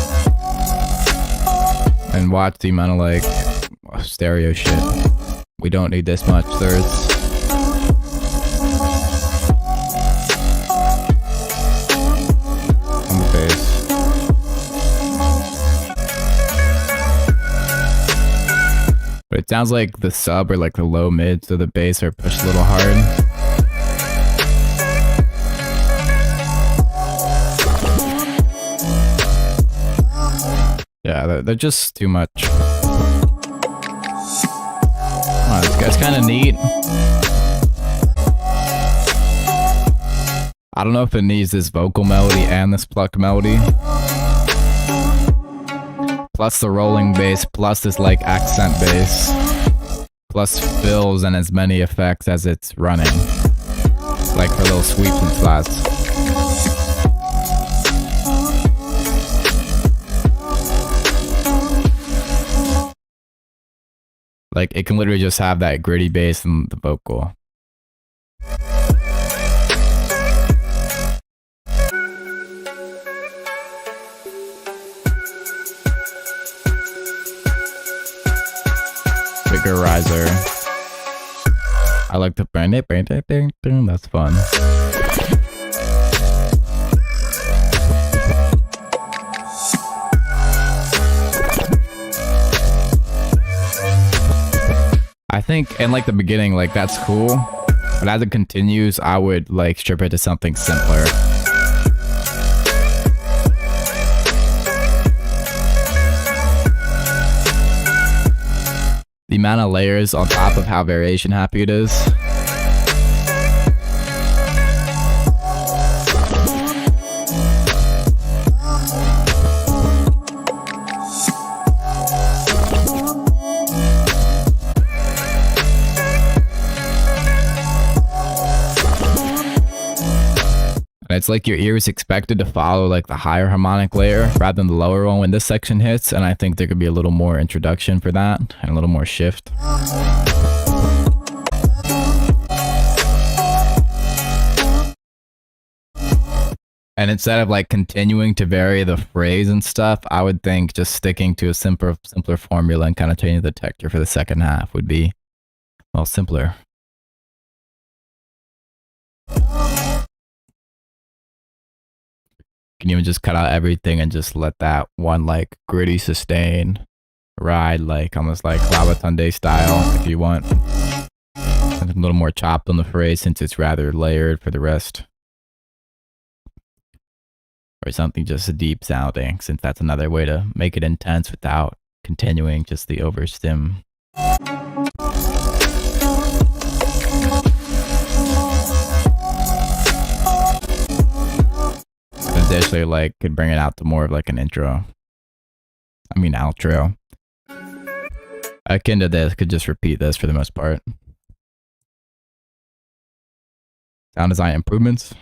And watch the amount of like stereo shit. We don't need this much thirds. On the bass. But it sounds like the sub or like the low mid, so the bass are pushed a little hard. Yeah, they're just too much. Oh, this guy's kind of neat. I don't know if it needs this vocal melody and this pluck melody. plus the rolling bass, plus this like accent bass, plus fills and as many effects as it's running, like for little sweeps and flats. Like it can literally just have that gritty bass and the vocal. Bigger riser. I like the brand it, that's fun. I think in like the beginning, like that's cool, but as it continues, I would like strip it to something simpler. The amount of layers on top of how variation happy it is. It's like your ear is expected to follow like the higher harmonic layer rather than the lower one when this section hits, and I think there could be a little more introduction for that and a little more shift. And instead of like continuing to vary the phrase and stuff, I would think just sticking to a simpler formula and kind of changing the texture for the second half would be, well, simpler. You can even just cut out everything and just let that one like gritty sustain ride, like almost like Rabatunde style if you want. And a little more chopped on the phrase since it's rather layered for the rest. Or something just deep sounding, since that's another way to make it intense without continuing just the overstim. Additionally, like could bring it out to more of like an intro. I mean outro. Akin to this, could just repeat this for the most part. Sound design improvements.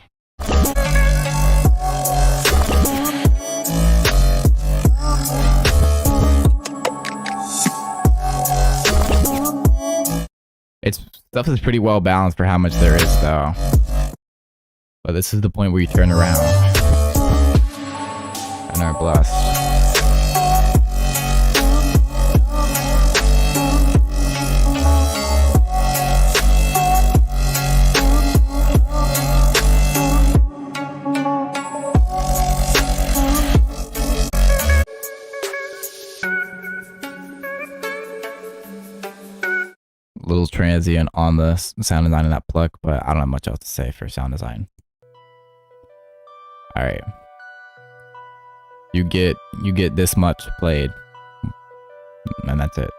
It's stuff is pretty well balanced for how much there is though. But this is the point where you turn around and are blessed. Little transient on the sound design of that pluck, but I don't have much else to say for sound design. All right, you get this much played, and that's it.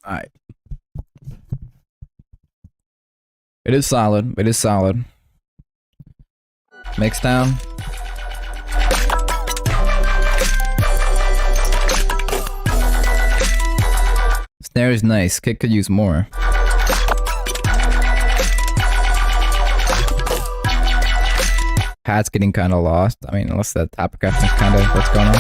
Alright. It is solid. It is solid. Mix down. Snare is nice. Kick could use more. Hat's getting kind of lost. I mean, unless that topographic is kind of what's going on.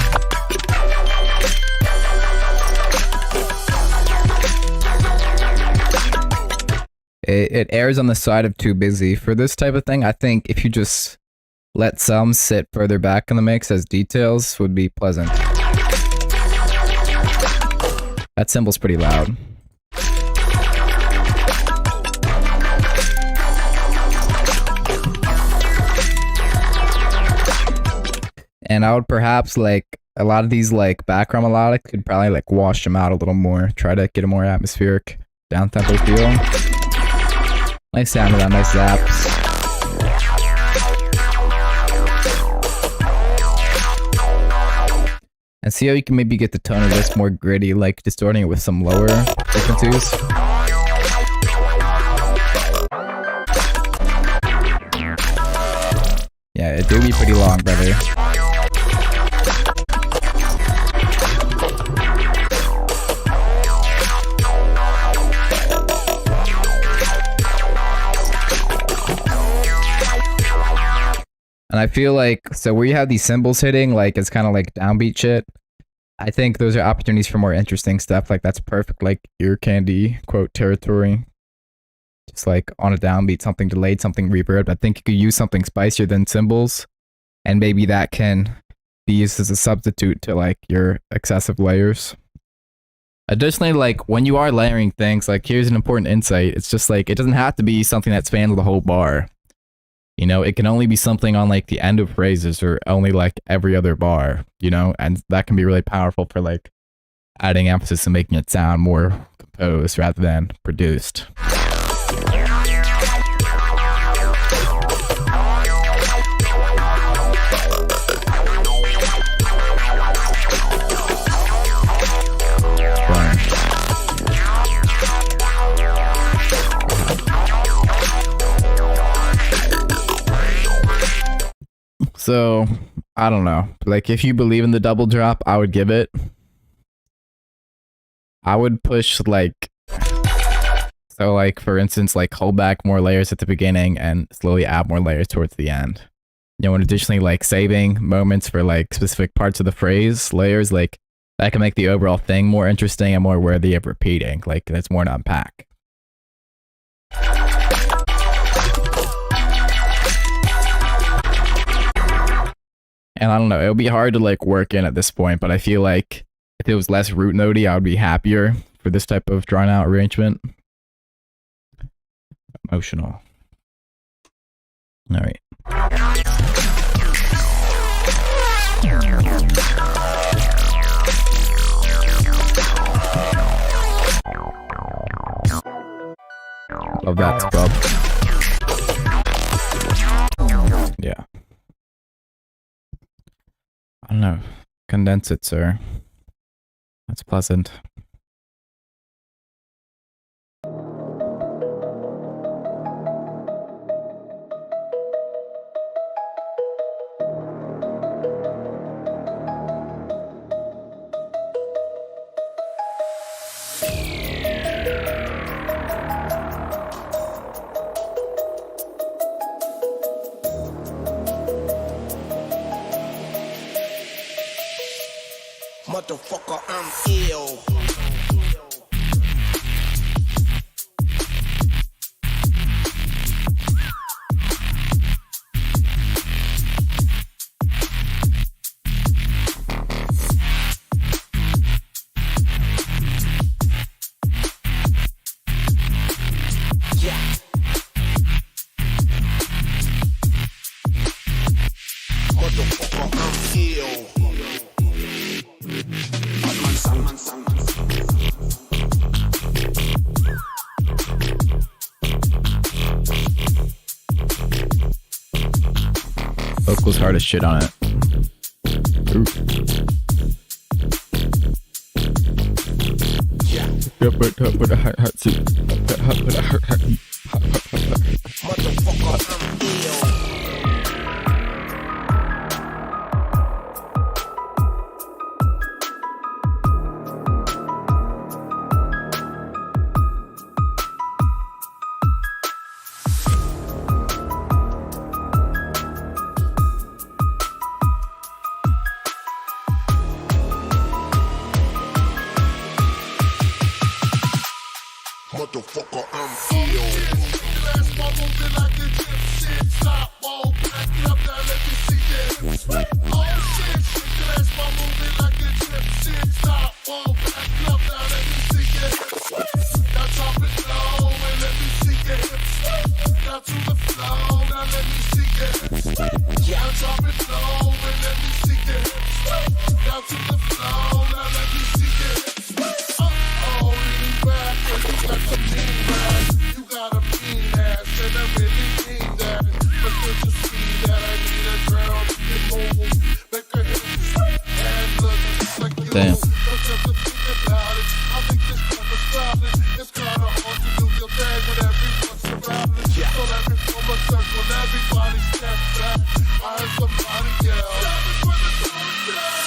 It airs on the side of too busy. For this type of thing, I think if you just let some sit further back in the mix as details would be pleasant. That cymbal's pretty loud. And I would perhaps like a lot of these like background melodic could probably like wash them out a little more. Try to get a more atmospheric down tempo feel. Nice sound of that, nice zaps. And see how you can maybe get the tone of this more gritty, like distorting it with some lower frequencies. Yeah, it do be pretty long, brother. And I feel like, so where you have these cymbals hitting, like it's kind of like downbeat shit. I think those are opportunities for more interesting stuff. Like that's perfect, like ear candy, quote, territory. Just like on a downbeat, something delayed, something reverb. I think you could use something spicier than cymbals. And maybe that can be used as a substitute to like your excessive layers. Additionally, like when you are layering things, like here's an important insight. It's just like, it doesn't have to be something that spans the whole bar. You know, it can only be something on like the end of phrases or only like every other bar, you know, and that can be really powerful for like adding emphasis and making it sound more composed rather than produced. So, I don't know. Like, if you believe in the double drop, I would give it. I would push, like... So, like, for instance, like, hold back more layers at the beginning and slowly add more layers towards the end. You know, and additionally, like, saving moments for, like, specific parts of the phrase, layers, like, that can make the overall thing more interesting and more worthy of repeating. Like, there's more to unpack. And I don't know, it would be hard to like work in at this point, but I feel like if it was less root notey, I would be happier for this type of drawn out arrangement. Emotional. All right. Love that scrub. Yeah. I don't know. Condense it, sir. That's pleasant. Motherfucker, I'm ill. Vocals hard as shit on it. Ooh. Motherfucker, I'm ill. Last one moving like a gypsy. Stop, whoa, back it up, now let me see it. Oh shit, shit, the last one moving like a gypsy. Stop, whoa, back it up, now let me see it. Now drop it low and let me see it. Now to the flow, now let me see it. Now drop it low and let me see it. Now to the flow, now let me see it. Oh, lean back, you got some mean back. You got a mean ass, and I really mean that. But could you see that I need a girl to get move? Make her hit and look just like you. Damn. Don't have to think about it. I think this type of solid. It's kinda hard to do your thing when everyone's surrounded. So let me form a circle, everybody step back. I heard somebody yell.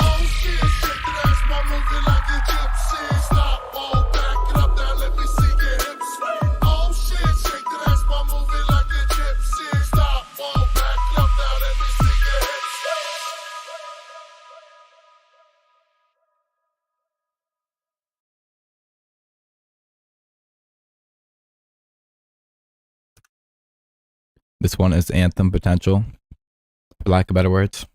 Oh shit, shake that ass, my moving like a gypsy. Stop, oh, back it up, now let me see your hips. Oh shit, shake that ass, my moving like a gypsy. Stop, oh, back it up, now let me see your hips. This one is anthem potential, for lack of better words.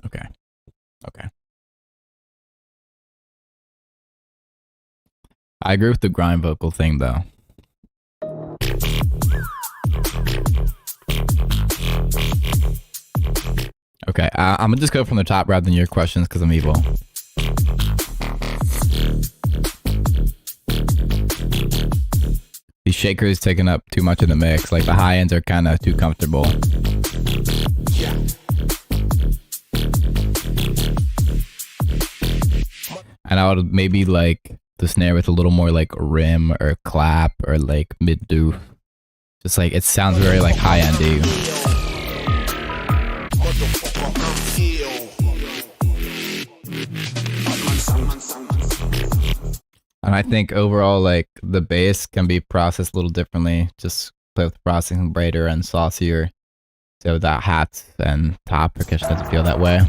Okay. Okay. I agree with the grind vocal thing though. Okay, I'm gonna just go from the top rather than your questions because I'm evil. These shakers taking up too much in the mix. Like the high ends are kind of too comfortable. And I would maybe like the snare with a little more like rim or clap or like mid doof. Just like it sounds very like high endy. And I think overall, like the bass can be processed a little differently. Just play with processing brighter and saucier, so that hats and top percussion doesn't feel that way.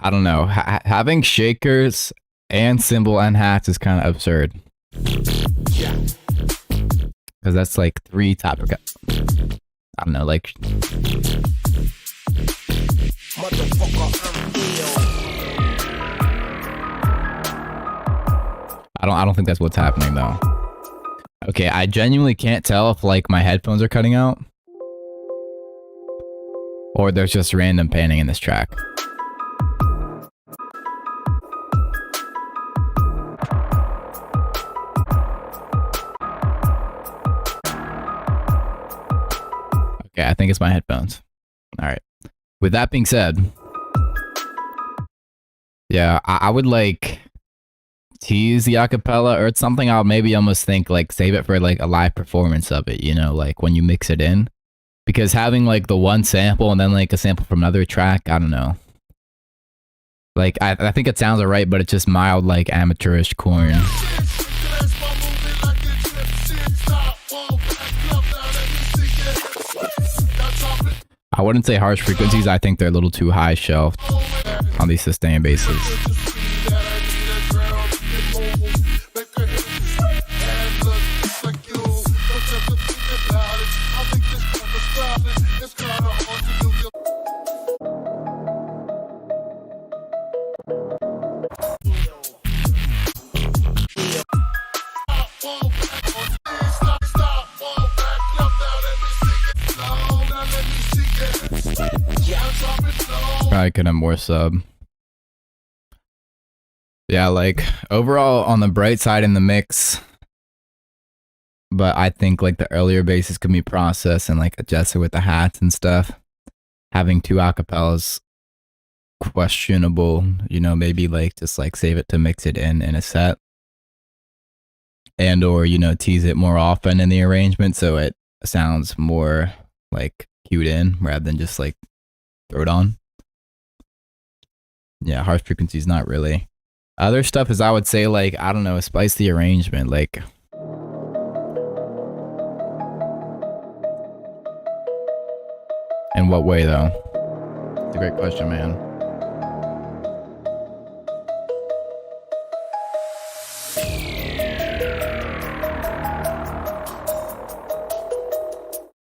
I don't know. Having shakers and cymbal and hats is kind of absurd. Because that's like 3 top. I don't know, like. I don't think that's what's happening though. Okay, I genuinely can't tell if like my headphones are cutting out or there's just random panning in this track. Okay, I think it's my headphones. All right. With that being said, yeah, I would like tease the acapella, or it's something I'll maybe almost think like save it for like a live performance of it, you know, like when you mix it in. Because having like the one sample and then like a sample from another track, I don't know. Like I think it sounds alright, but it's just mild like amateurish corn. I wouldn't say harsh frequencies, I think they're a little too high shelved on these sustained basses. Probably could have more sub. Yeah, like overall on the bright side in the mix, but I think like the earlier basses could be processed and like adjusted with the hats and stuff. Having two acapellas, questionable, you know, maybe like just like save it to mix it in a set, and or, you know, tease it more often in the arrangement so it sounds more like cued in rather than just like throw it on. Yeah, harsh frequencies, not really. Other stuff is, I would say, like, I don't know, spice the arrangement, like. In what way, though? It's a great question, man.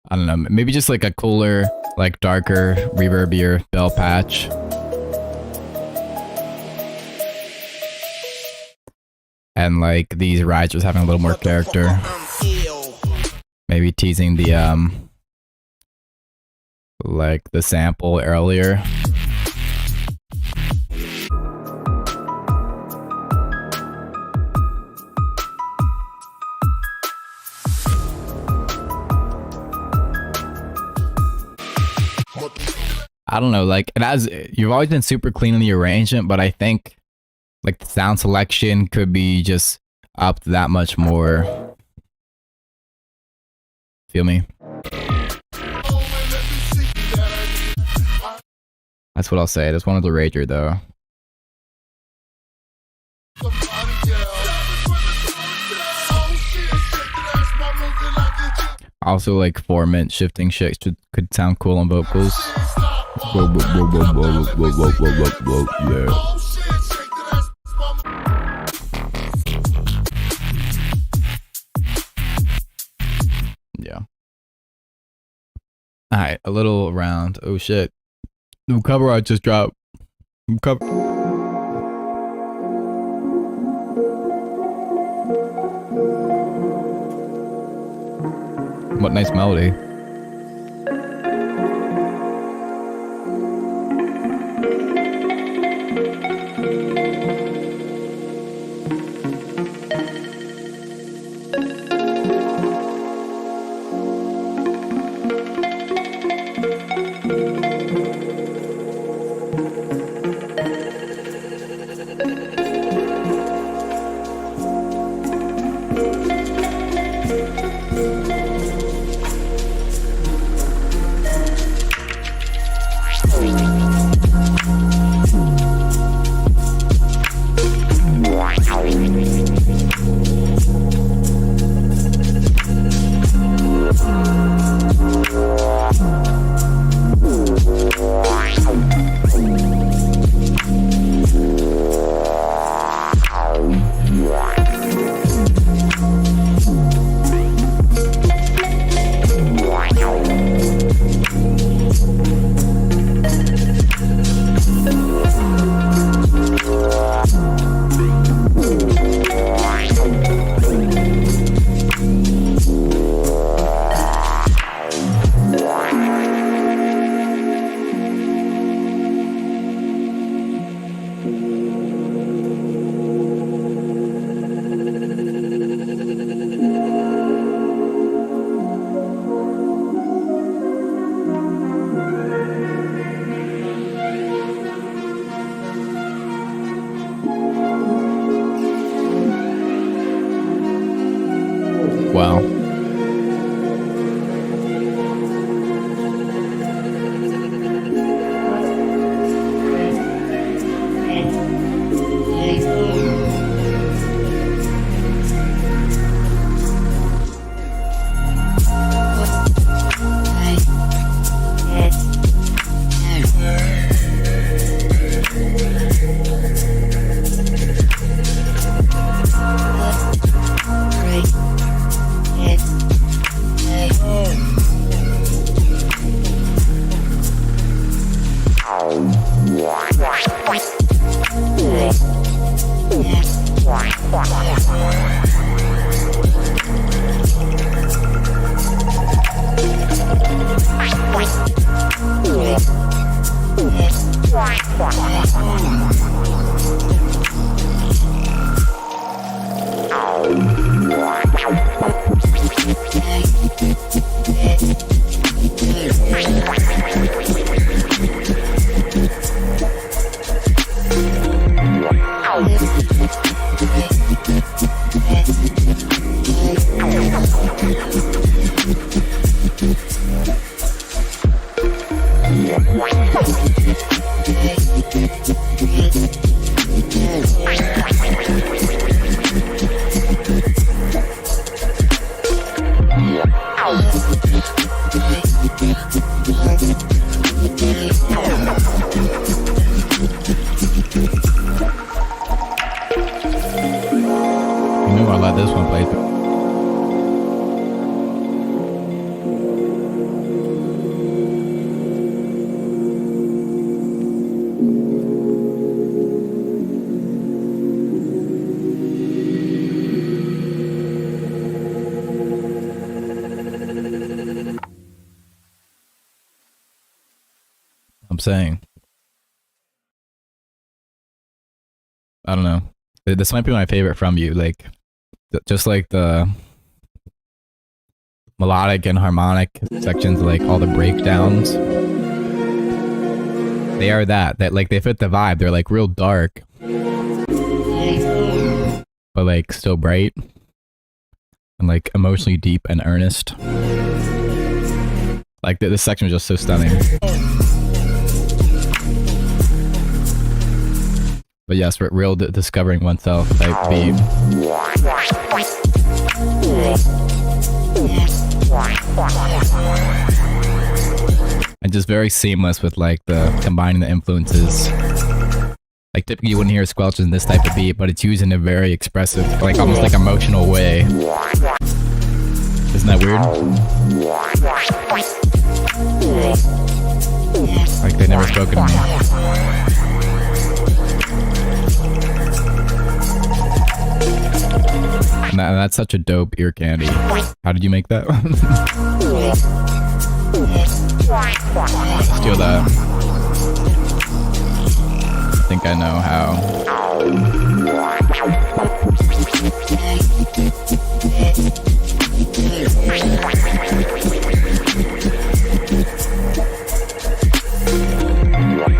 I don't know, maybe just like a cooler, like darker, reverbier bell patch. And like these rides just having a little more character. Maybe teasing the like the sample earlier. I don't know, like it has, you've always been super clean in the arrangement, but I think like the sound selection could be just upped that much more. Feel me? That's what I'll say. That's one of the rager though. Also like 4-mint shifting shit could sound cool on vocals. Yeah. Yeah. Alright, a little round. Oh shit. New cover art just dropped. New cover. What nice melody. I'll let this one play through. I'm saying, I don't know. This might be my favorite from you. Like, just like the melodic and harmonic sections, like all the breakdowns, they are that like they fit the vibe. They're like real dark, but like still bright and like emotionally deep and earnest. Like this section was just so stunning. But yes, real discovering oneself type beat. And just very seamless with like the combining the influences. Like typically you wouldn't hear squelches in this type of beat, but it's used in a very expressive, like almost like emotional way. Isn't that weird? Like they never spoken to me. And that's such a dope ear candy. How did you make that? Steal that. I think I know how.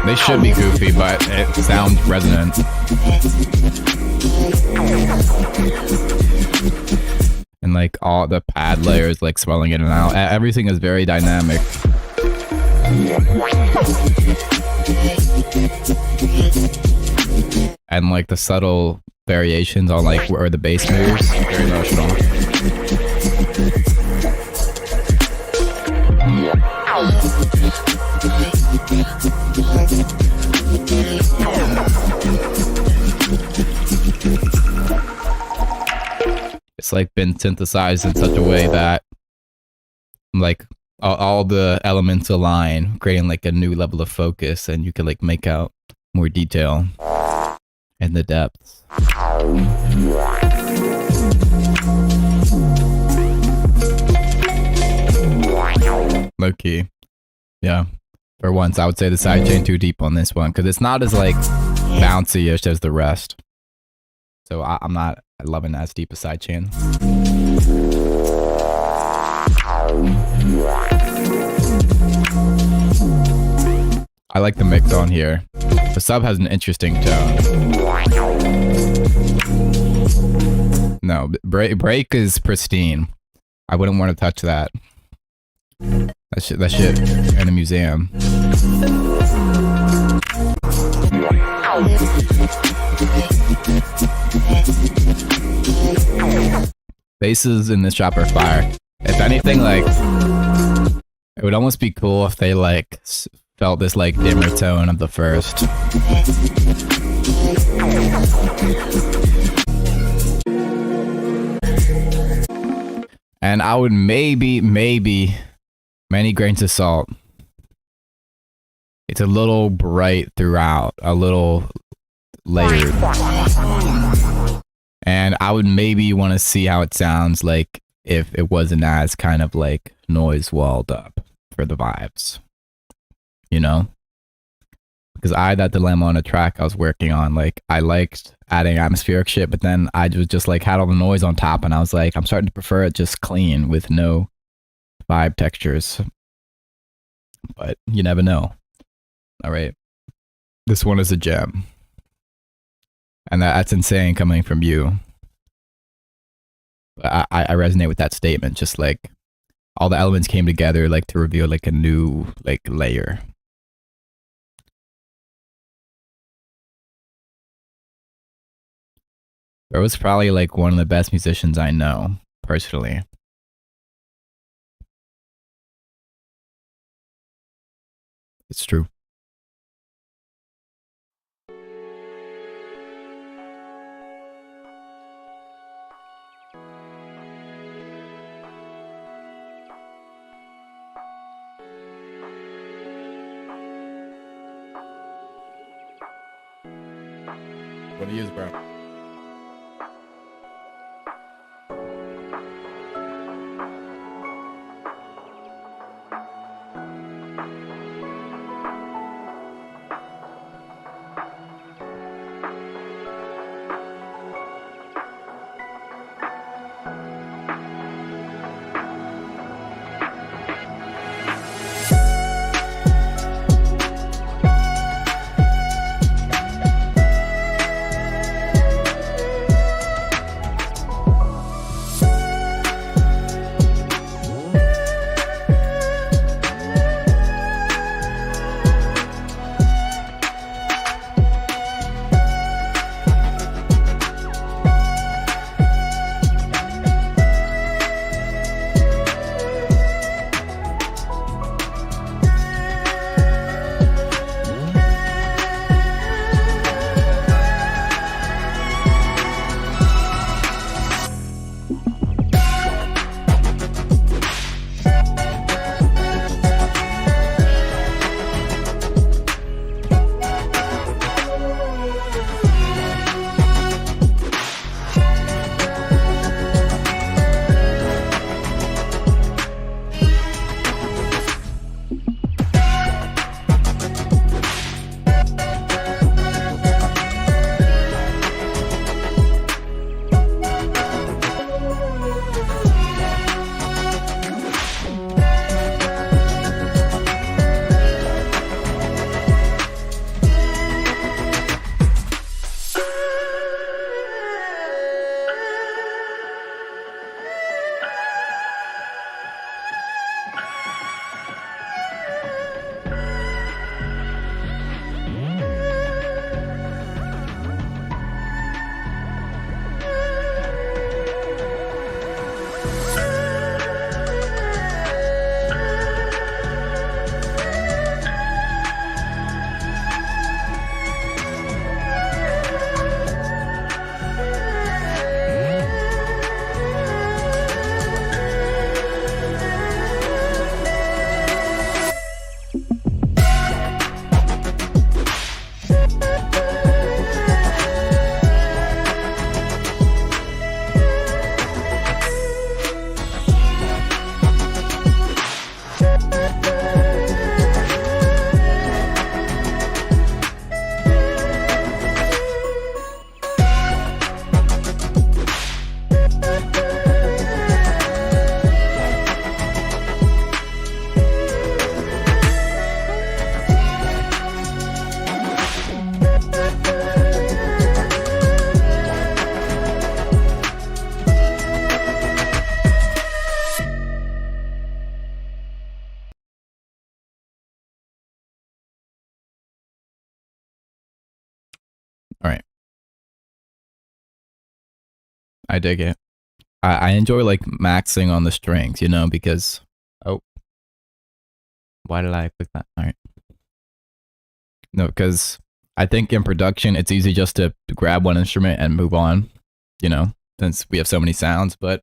They should be goofy, but it sounds resonant. And like all the pad layers like swelling in and out. Everything is very dynamic. And like the subtle variations on like where the bass moves, very emotional. It's like been synthesized in such a way that like all the elements align, creating like a new level of focus, and you can like make out more detail in the depths. Low key. Yeah. For once, I would say the sidechain too deep on this one, because it's not as like bouncy-ish as the rest. So I'm not loving as deep a sidechain. I like the mix on here. The sub has an interesting tone. No, break is pristine. I wouldn't want to touch that. That shit in a museum. Basses in this drop are fire. If anything, like, it would almost be cool if they like felt this like dimmer tone of the first. And I would maybe many grains of salt. It's a little bright throughout, a little layered. And I would maybe want to see how it sounds like if it wasn't as kind of like noise walled up for the vibes, you know? Because I had that dilemma on a track I was working on. Like, I liked adding atmospheric shit, but then I was just like had all the noise on top, and I was like, I'm starting to prefer it just clean with no vibe textures. But you never know. All right. This one is a gem. And that's insane coming from you. But I resonate with that statement. Just like all the elements came together like to reveal like a new like layer. Bro was probably like one of the best musicians I know, personally. It's true. What do you use, bro? All right. I dig it. I enjoy like maxing on the strings, you know, because oh, why did I click that? All right. No, because I think in production it's easy just to grab one instrument and move on, you know, since we have so many sounds, but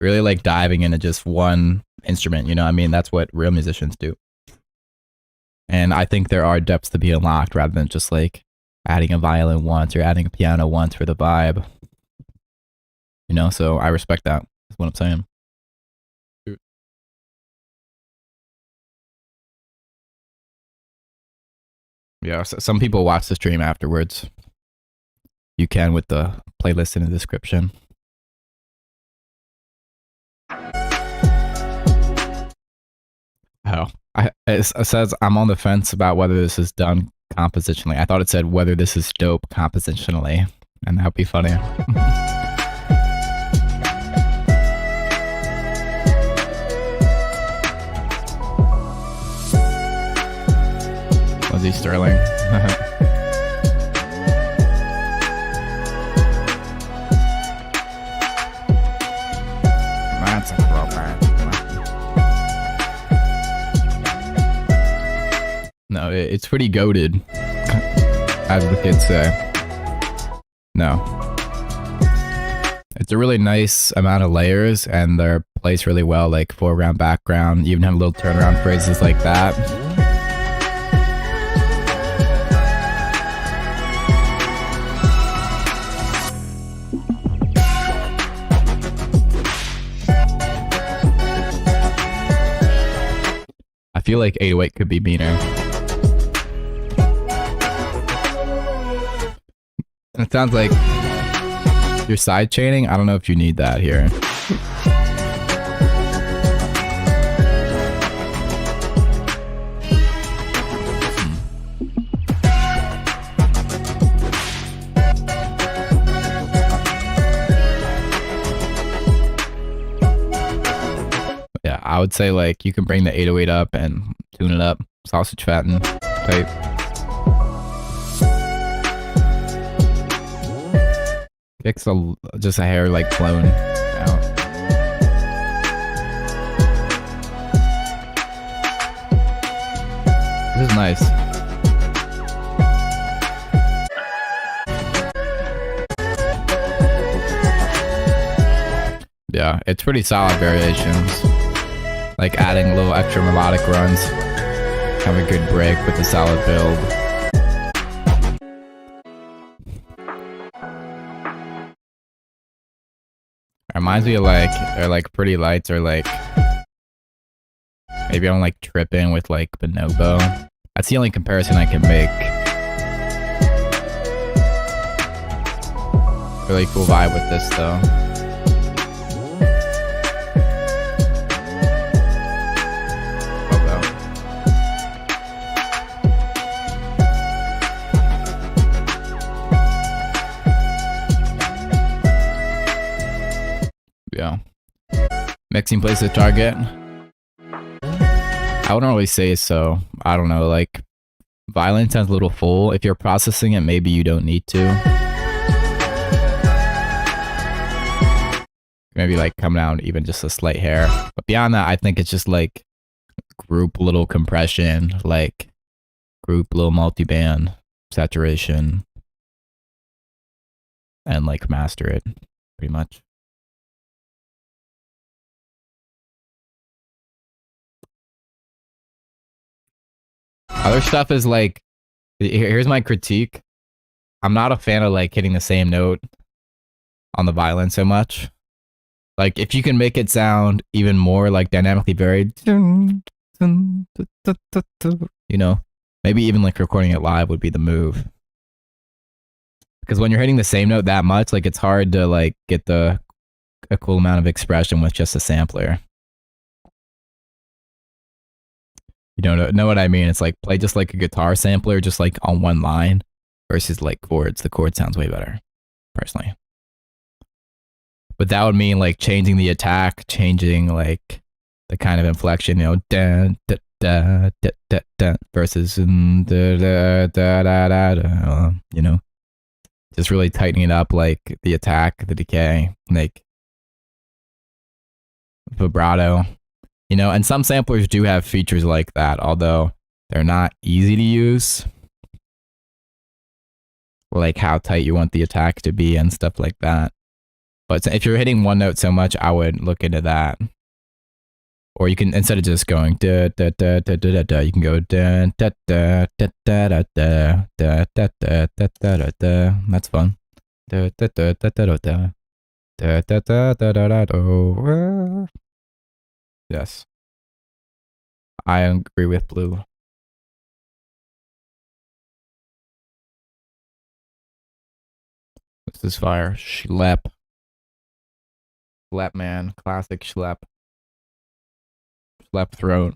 really like diving into just one instrument, you know, I mean, that's what real musicians do. And I think there are depths to be unlocked rather than just like adding a violin once or adding a piano once for the vibe. You know, so I respect that. That's what I'm saying. Yeah, so some people watch the stream afterwards. You can with the playlist in the description. Oh, it says I'm on the fence about whether this is done compositionally. I thought it said whether this is dope compositionally, and that'd be funny. Was he Sterling? That's a program. No, it's pretty goated, as the kids say. No. It's a really nice amount of layers, and they're placed really well, like foreground, background. You even have little turnaround phrases like that. I feel like 808 could be meaner. And it sounds like you're side chaining. I don't know if you need that here. Yeah, I would say like you can bring the 808 up and tune it up, sausage fatten type. Kicks just a hair like blown out. This is nice. Yeah, it's pretty solid variations. Like adding little extra melodic runs. Have a good break with a solid build. Reminds me of like, or like Pretty Lights, or like maybe I'm like tripping with like Bonobo. That's the only comparison I can make. Really cool vibe with this though. Yeah. Mixing plays the target. I wouldn't really say so. I don't know, like violin sounds a little full. If you're processing it, maybe you don't need to. Maybe like come down even just a slight hair. But beyond that, I think it's just like group little compression, like group little multiband saturation, and like master it pretty much. Other stuff is like, here's my critique. I'm not a fan of like hitting the same note on the violin so much. Like if you can make it sound even more like dynamically varied, you know, maybe even like recording it live would be the move. Because when you're hitting the same note that much, like it's hard to like get a cool amount of expression with just a sampler. You don't know what I mean? It's like play just like a guitar sampler, just like on one line versus like chords. The chord sounds way better, personally. But that would mean like changing the attack, changing like the kind of inflection, you know, da da da da da da versus da da da da da, you know, just really tightening it up, like the attack, the decay, like vibrato. You know, and some samplers do have features like that, although they're not easy to use. Like how tight you want the attack to be and stuff like that. But if you're hitting one note so much, I would look into that. Or you can, instead of just going da da da da da da, you can go da da da da da da da da da da da da da. That's fun. Da da da da da da da da da da da da. Yes. I agree with Blue. This is fire. Schlep. Schlep, man. Classic schlep. Schlep throat.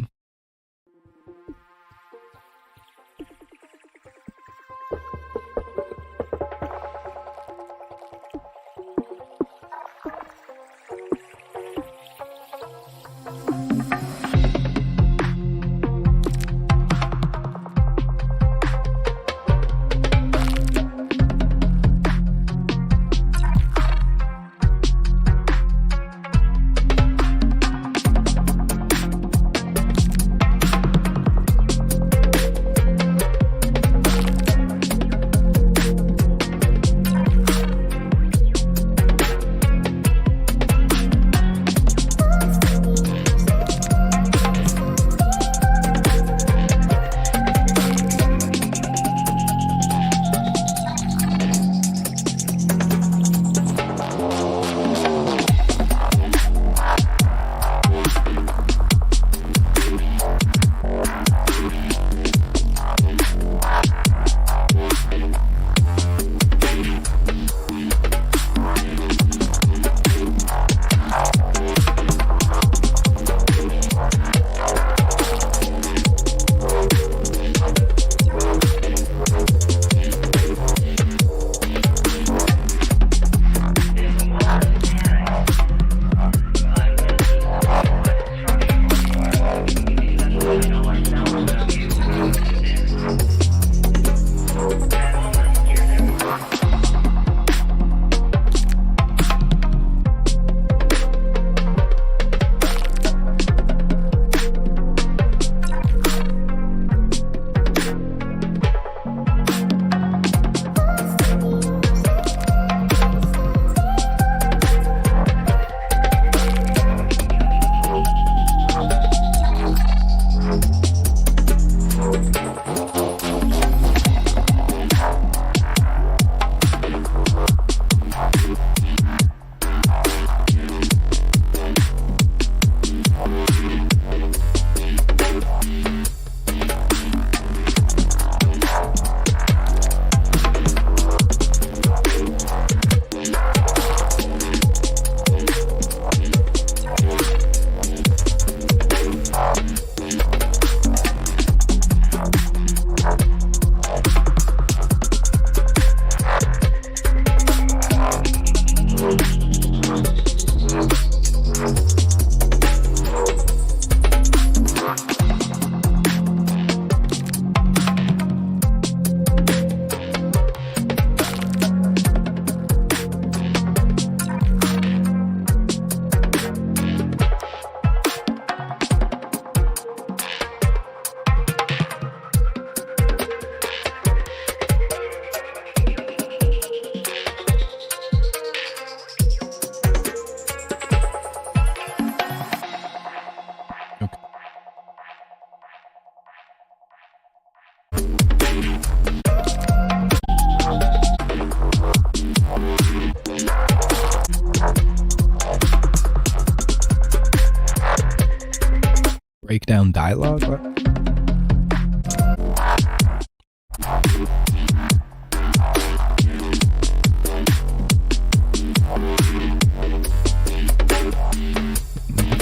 Breakdown dialogue? What?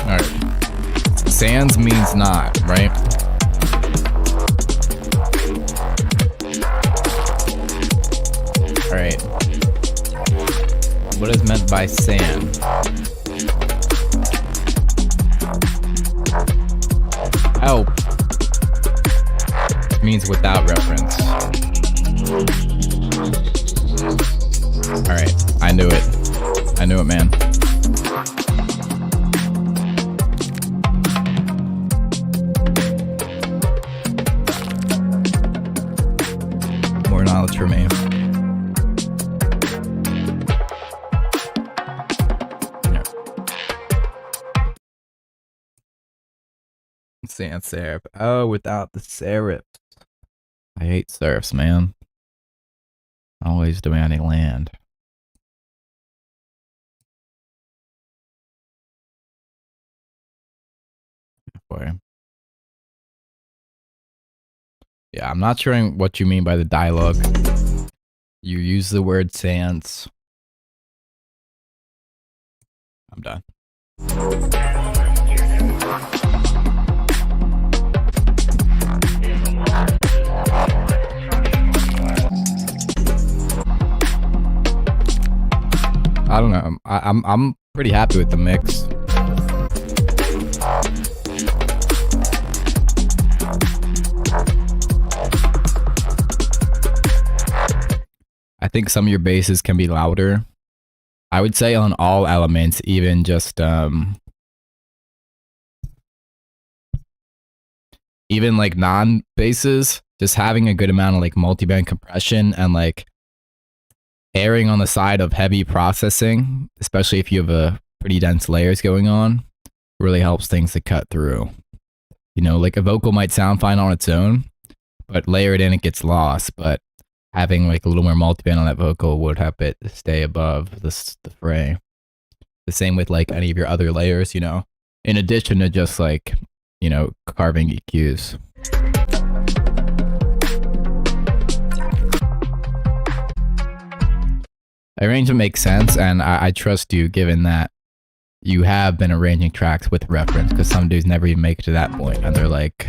Alright. Sans means not, right? Alright. What is meant by san? Help means without reference. Alright, I knew it. I knew it, man. More knowledge for me. Sans serif. Oh, without the serifs. I hate serifs, man. Always demanding land. Boy. Yeah, I'm not sure what you mean by the dialogue. You use the word sans. I'm done. I don't know. I'm pretty happy with the mix. I think some of your basses can be louder. I would say on all elements, even just even like non-basses, just having a good amount of like multiband compression and like erring on the side of heavy processing, especially if you have a pretty dense layers going on, really helps things to cut through. You know, like a vocal might sound fine on its own, but layered in it gets lost. But having like a little more multiband on that vocal would help it stay above the fray. The same with like any of your other layers, you know, in addition to just like, you know, carving EQs. Arrangement makes sense, and I trust you given that you have been arranging tracks with reference, because some dudes never even make it to that point, and they're like,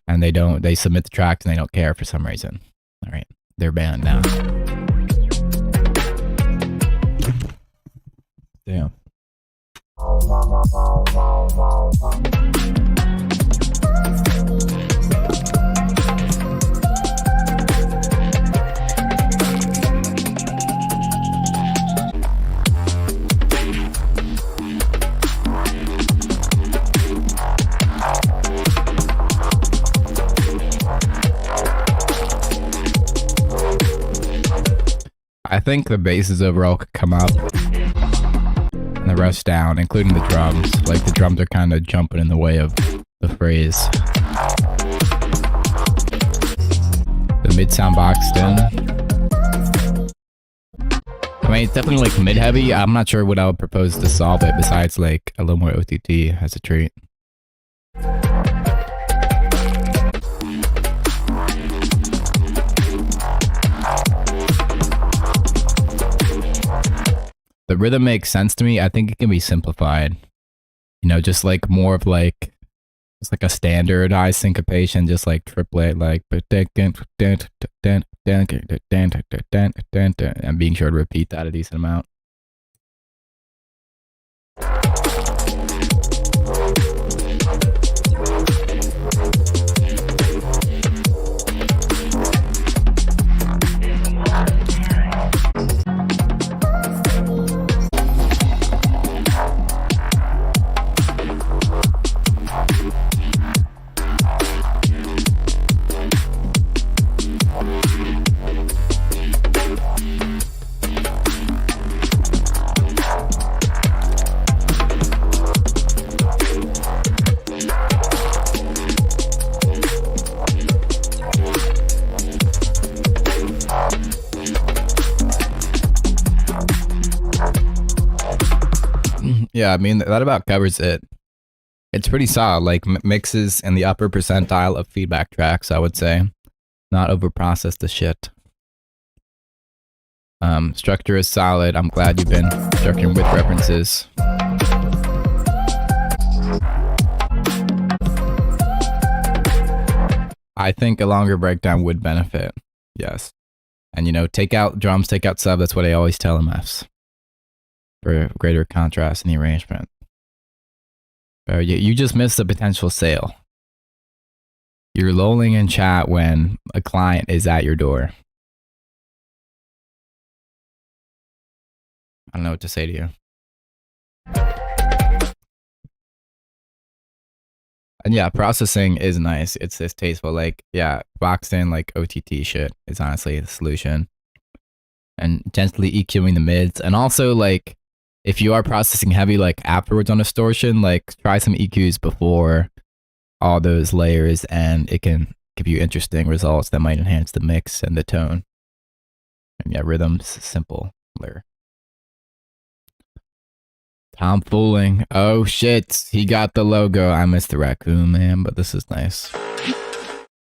and they submit the tracks and they don't care for some reason. All right, they're banned now. Damn. I think the basses overall could come up and the rest down, including the drums. Like the drums are kind of jumping in the way of the phrase. The mid sound boxed in. I mean, it's definitely like mid heavy. I'm not sure what I would propose to solve it besides like a little more OTT as a treat. The rhythm makes sense to me. I think it can be simplified. You know, just like more of like, it's like a standardized syncopation, just like triplet, like, and being sure to repeat that a decent amount. Yeah, I mean, that about covers it. It's pretty solid, like mixes in the upper percentile of feedback tracks, I would say. Not overprocess the shit. Structure is solid. I'm glad you've been structuring with references. I think a longer breakdown would benefit. Yes. And, you know, take out drums, take out sub. That's what I always tell MFs. For greater contrast in the arrangement. You just missed a potential sale. You're lolling in chat when a client is at your door. I don't know what to say to you. And yeah, processing is nice. It's tasteful. Like, yeah, boxed in like OTT shit is honestly the solution. And gently EQing the mids. And also like, if you are processing heavy, like afterwards on distortion, like try some EQs before all those layers and it can give you interesting results that might enhance the mix and the tone. And yeah, rhythm's simple. Tom Fooling. Oh shit, he got the logo. I missed the raccoon, man, but this is nice.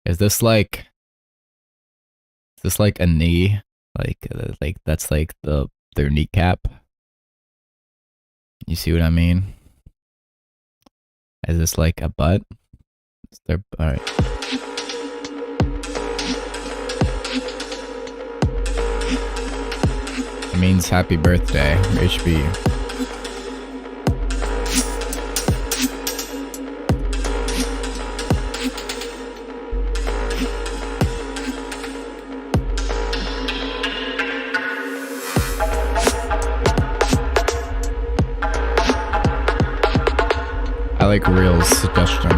Is this like a knee? Like that's like their kneecap? You see what I mean? Is this like a butt? Alright. It means happy birthday, HB. I like Real's suggestion.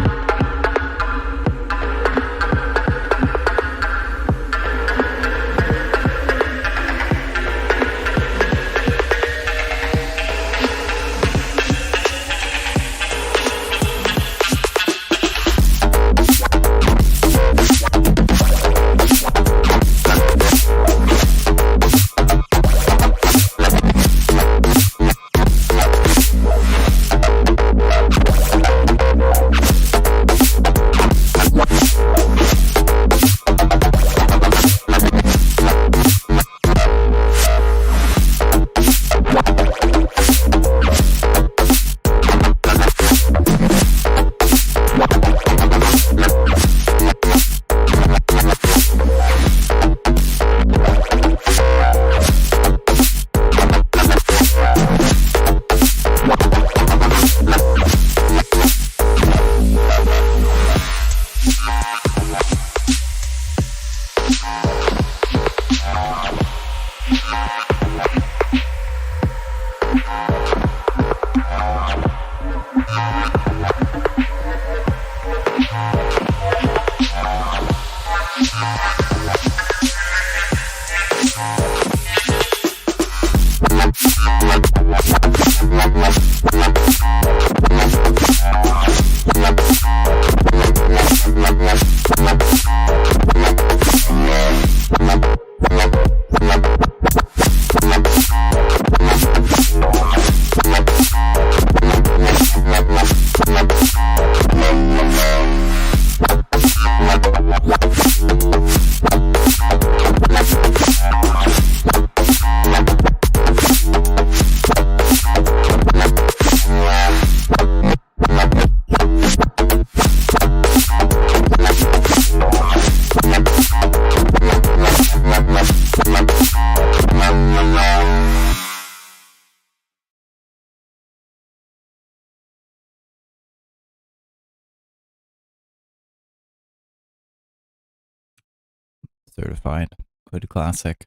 Certified. Good classic.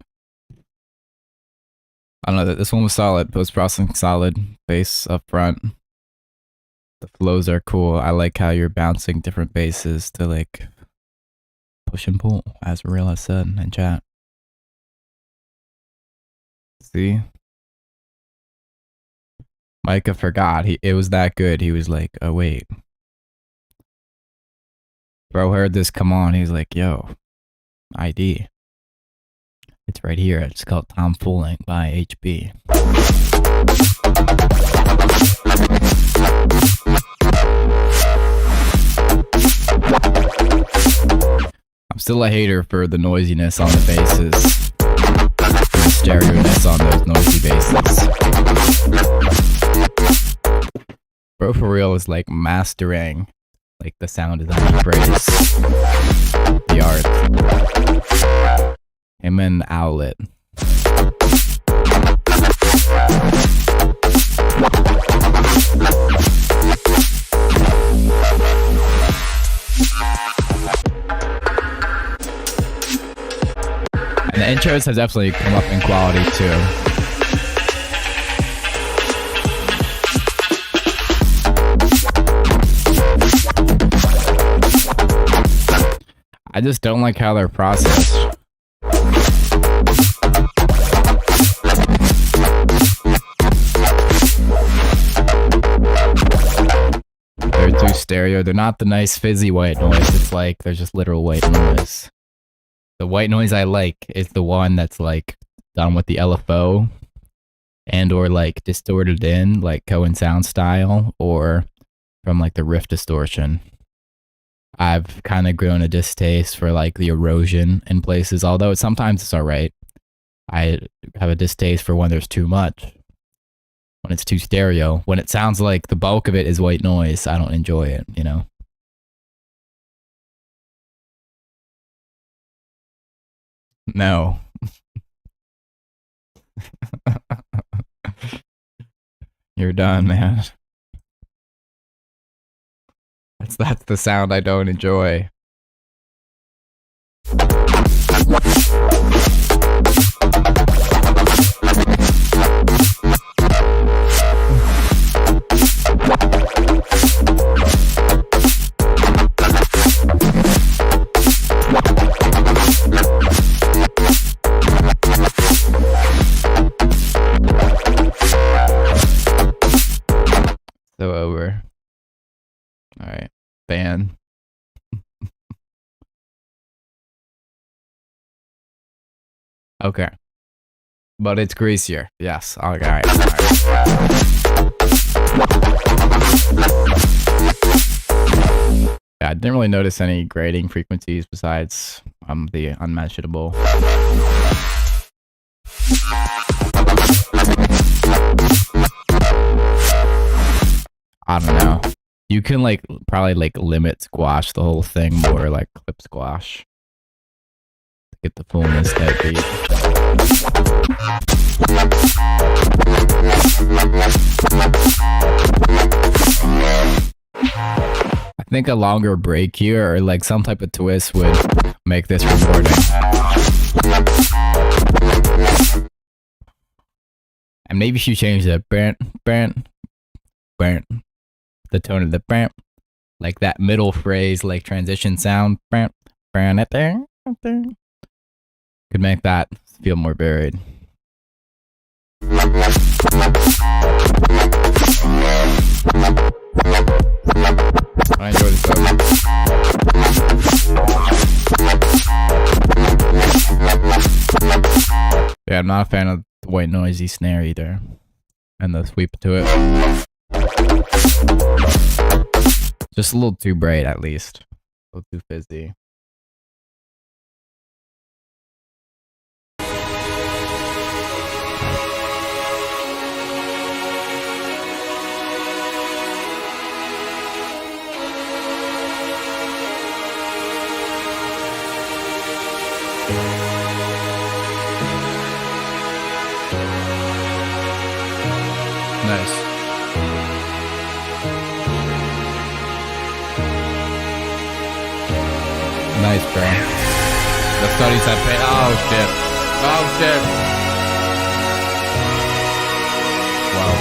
I don't know, that this one was solid. Post processing solid. Bass up front. The flows are cool. I like how you're bouncing different basses to like push and pull, as Real has said in chat. See? Micah forgot. It was that good. He was like, oh wait. Bro heard this come on. He's like, yo, ID. It's right here. It's called Tom Fooling by HB. I'm still a hater for the noisiness on the basses. The stereo-ness on those noisy basses. Bro for Real is like mastering like the sound design phrase. The art. Him and Owlet. And the intros have definitely come up in quality too. I just don't like how they're processed. They're too stereo. They're not the nice fizzy white noise. It's like they're just literal white noise. The white noise I like is the one that's like done with the LFO and or like distorted in like Cohen sound style or from like the riff distortion. I've kind of grown a distaste for like the erosion in places, although sometimes it's all right. I have a distaste for when there's too much. when it's too stereo. When it sounds like the bulk of it is white noise, I don't enjoy it, you know? No. You're done, man. That's the sound I don't enjoy. So over. All right, ban. Okay, but it's greasier. Yes. All right. Yeah, I didn't really notice any grading frequencies besides the unmentionable. I don't know. You can like probably like limit squash the whole thing more, like clip squash to get the fullness that beat. I think a longer break here or like some type of twist would make this rewarding. And maybe if you change the the tone of the like that middle phrase, like transition sound, could make that feel more varied. I enjoy this song. Yeah, I'm not a fan of the white noisy snare either, and the sweep to it. Just a little too bright, at least. A little too fizzy. Nice. Nice, bro. The studies have paid. Oh shit. Oh shit. Wow.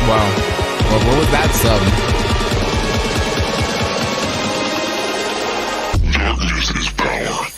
Wow. Well, what was that sub? Darkness is power.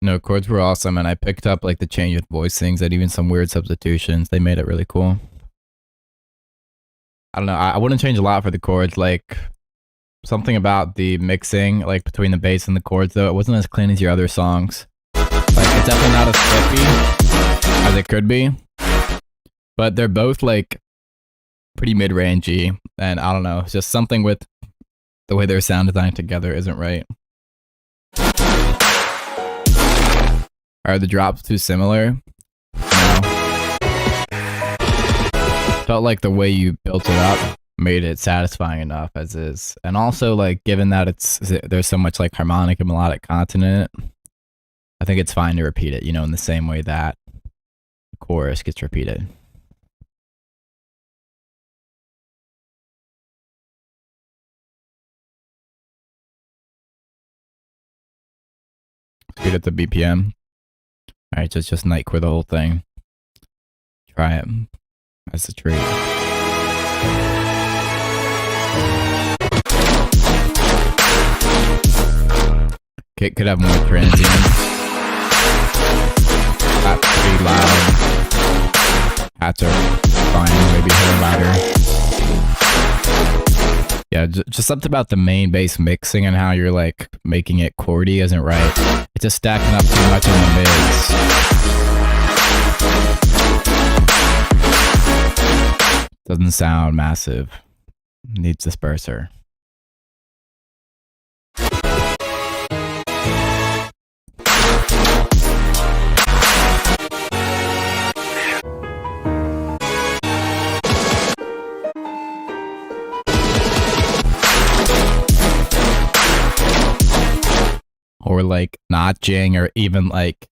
No, chords were awesome, and I picked up like the change with voicings and even some weird substitutions. They made it really cool. I don't know. I wouldn't change a lot for the chords. Like something about the mixing, like between the bass and the chords, though, it wasn't as clean as your other songs. Like it's definitely not as flippy as it could be, but they're both like pretty mid-rangey, and I don't know. It's just something with the way they're sound designed together isn't right. Are the drops too similar? No. Felt like the way you built it up made it satisfying enough as is. And also, like, given that there's so much like harmonic and melodic content in it, I think it's fine to repeat it, you know, in the same way that the chorus gets repeated. Speed up the BPM. Alright, just Nightcore the whole thing. Try it as a treat. It could have more transients. That's pretty loud. Hats are fine, maybe a little louder. Yeah, just something about the main bass mixing and how you're like making it chordy isn't right. It's just stacking up too much in the mids. Doesn't sound massive. Needs disperser. Or like notching, or even like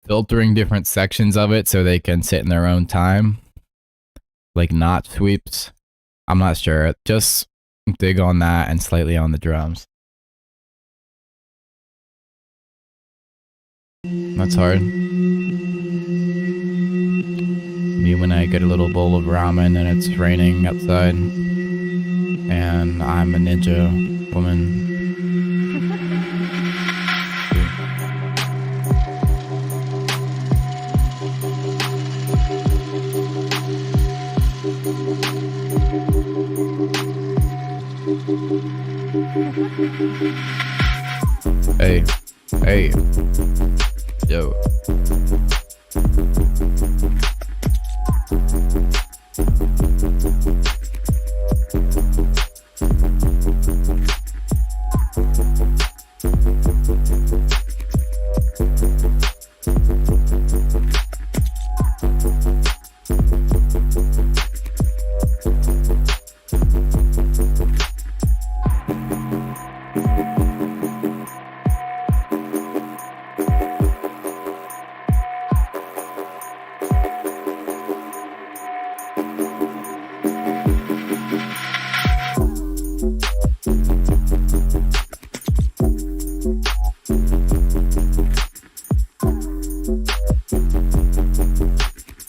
filtering different sections of it so they can sit in their own time. Like notch sweeps. I'm not sure. Just dig on that and slightly on the drums. That's hard. Me when I get a little bowl of ramen and it's raining outside and I'm a ninja woman. Hey, hey, yo.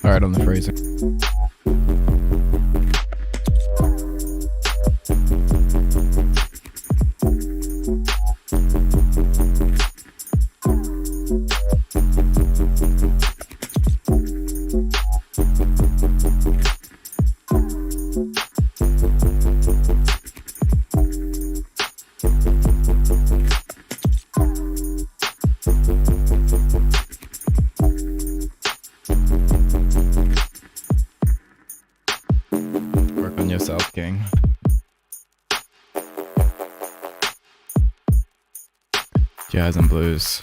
Alright, on the phrasing. Yourself, King. Jazz and blues.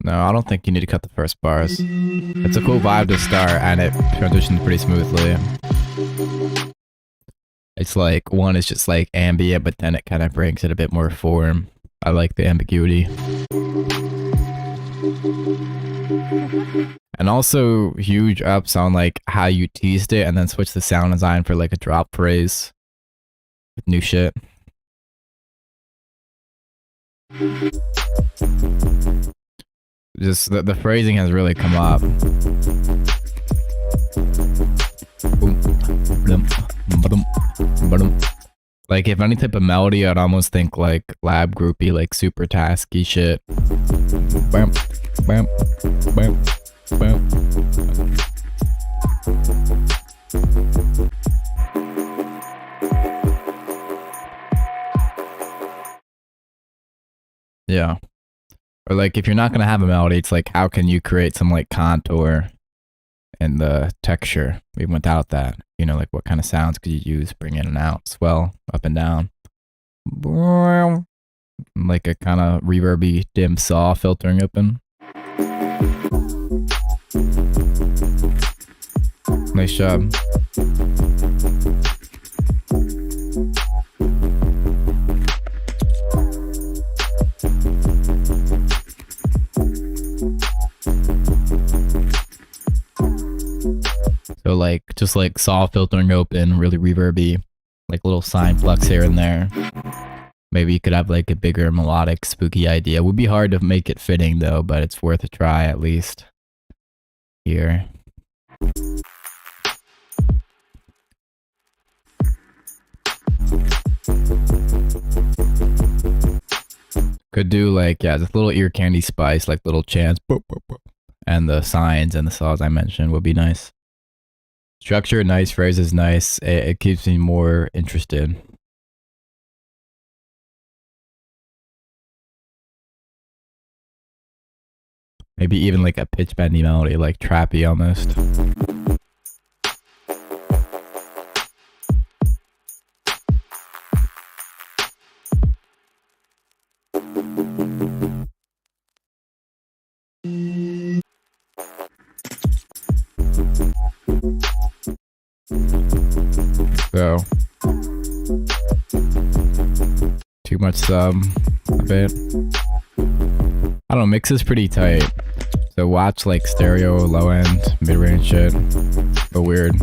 No, I don't think you need to cut the first bars. It's a cool vibe to start, and it transitions pretty smoothly. It's like, one is just like ambient, but then it kind of brings it a bit more form. I like the ambiguity. And also huge ups on like how you teased it and then switch the sound design for like a drop phrase with new shit. Just the phrasing has really come up. Like if any type of melody, I'd almost think like lab groupy, like super tasky shit. Bam, bam, bam, bam. Yeah. Or like if you're not gonna have a melody, it's like how can you create some like contour and the texture even without that? You know, like what kind of sounds could you use? Bring in and out, swell, up and down. Like a kind of reverby dim saw filtering open. Nice job. So like just like saw filtering open, really reverby, like little sine flux here and there. Maybe you could have like a bigger melodic spooky idea. It would be hard to make it fitting though, but it's worth a try at least. Here. Could do like, yeah, just little ear candy spice, like little chants. And the signs and the saws I mentioned would be nice. Structure, nice. Phrases, nice. It keeps me more interested. Maybe even like a pitch bendy melody, like trappy almost. So, too much sub, a bit. I don't know, mix is pretty tight. So watch like stereo, low end, mid range shit. But weird.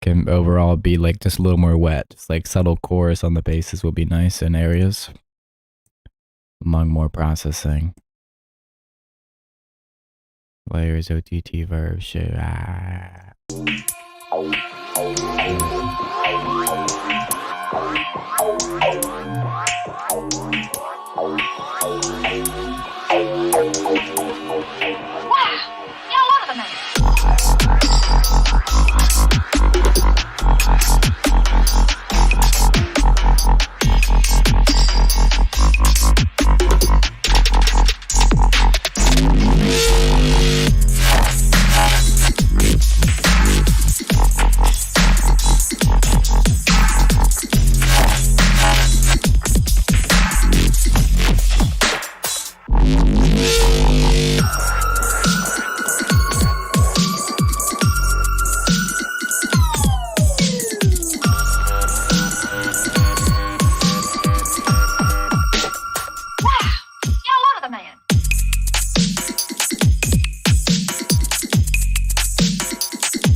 Can overall be like just a little more wet. Just like subtle chorus on the basses will be nice in areas. Among more processing. Layers, OTT, verb, shit.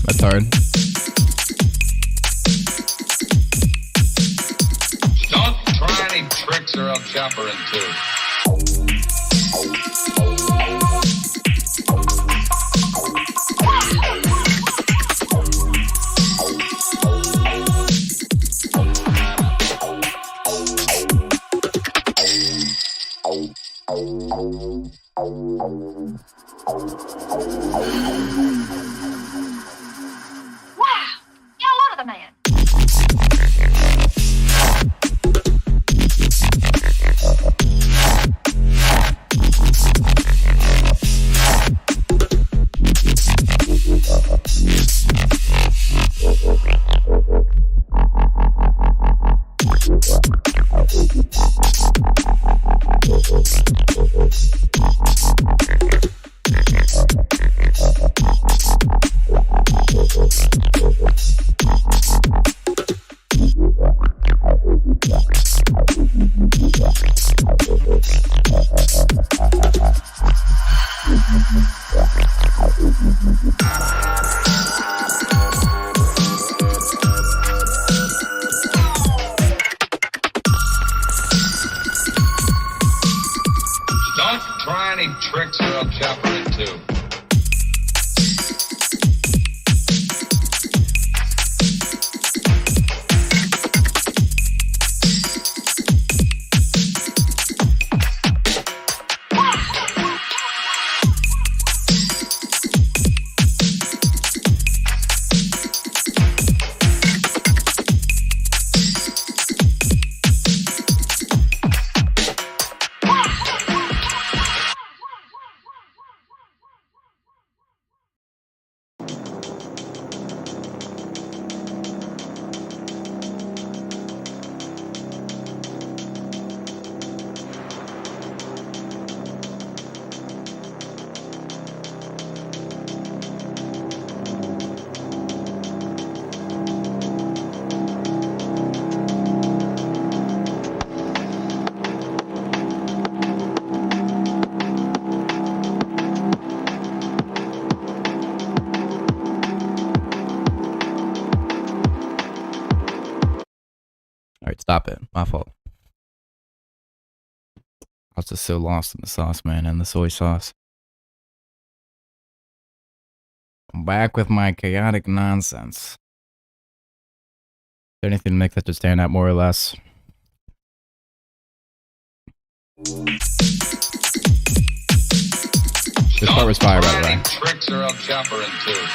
That's hard. Don't try any tricks or I'll chop her in two. Alright, stop it. My fault. I was just so lost in the sauce, man, and the soy sauce. I'm back with my chaotic nonsense. Is there anything to make that just stand out more or less? This part was fire, by the way. Tricks or I'll chopper in two.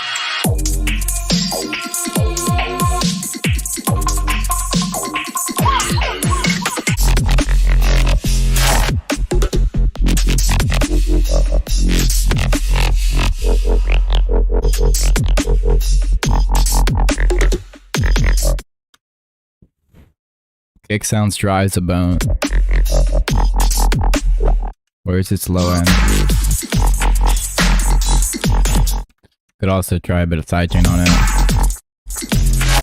Kick sounds dry as a bone. Where's its low end? Could also try a bit of sidechain on it.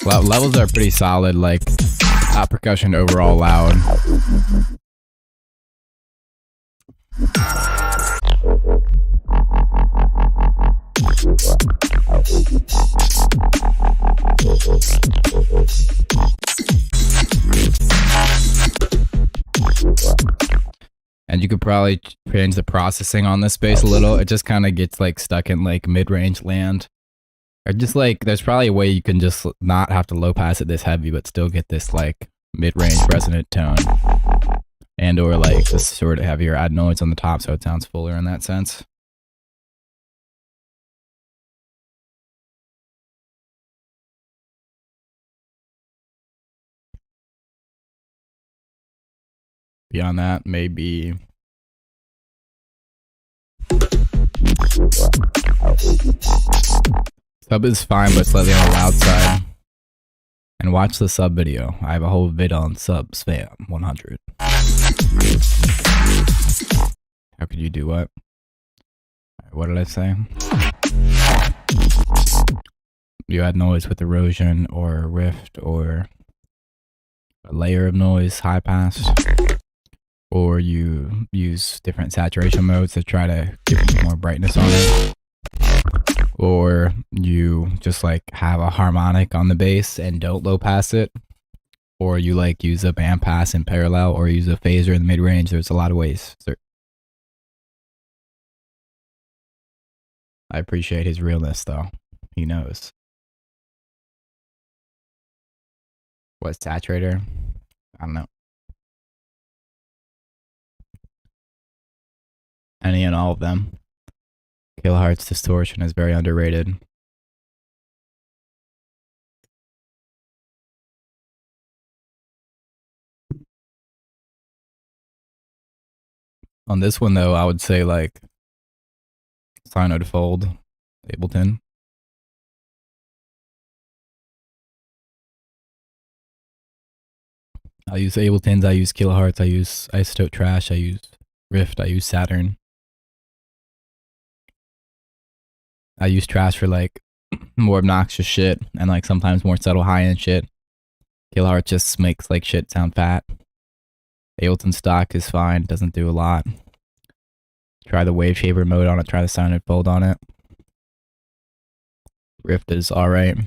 Levels are pretty solid, like percussion overall loud. And you could probably change the processing on this bass a little. It just kind of gets like stuck in like mid-range land. Or just like, there's probably a way you can just not have to low pass it this heavy, but still get this like mid-range resonant tone. And or like just sort of heavier add noise on the top so it sounds fuller in that sense. Beyond that, maybe sub is fine, but slightly on the loud side. And watch the sub video. I have a whole vid on subs, fam. 100. How could you do what? What did I say? You add noise with erosion or rift or a layer of noise, high pass. Or you use different saturation modes to try to give more brightness on it. Or you just like have a harmonic on the bass and don't low pass it. Or you like use a band pass in parallel, or use a phaser in the mid range. There's a lot of ways. I appreciate his realness though. He knows. What saturator? I don't know. Any and all of them. Kilohertz distortion is very underrated. On this one though, I would say like Sino to Fold, Ableton. I use Abletons, I use Kilohertz, I use Isotope Trash, I use Rift, I use Saturn. I use Trash for like more obnoxious shit and like sometimes more subtle high-end shit. Kilohertz just makes like shit sound fat. Ableton stock is fine, doesn't do a lot. Try the wave shaper mode on it, try the Sino to Fold on it. Rift is alright.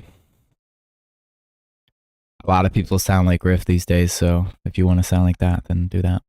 A lot of people sound like Rift these days, so if you want to sound like that, then do that.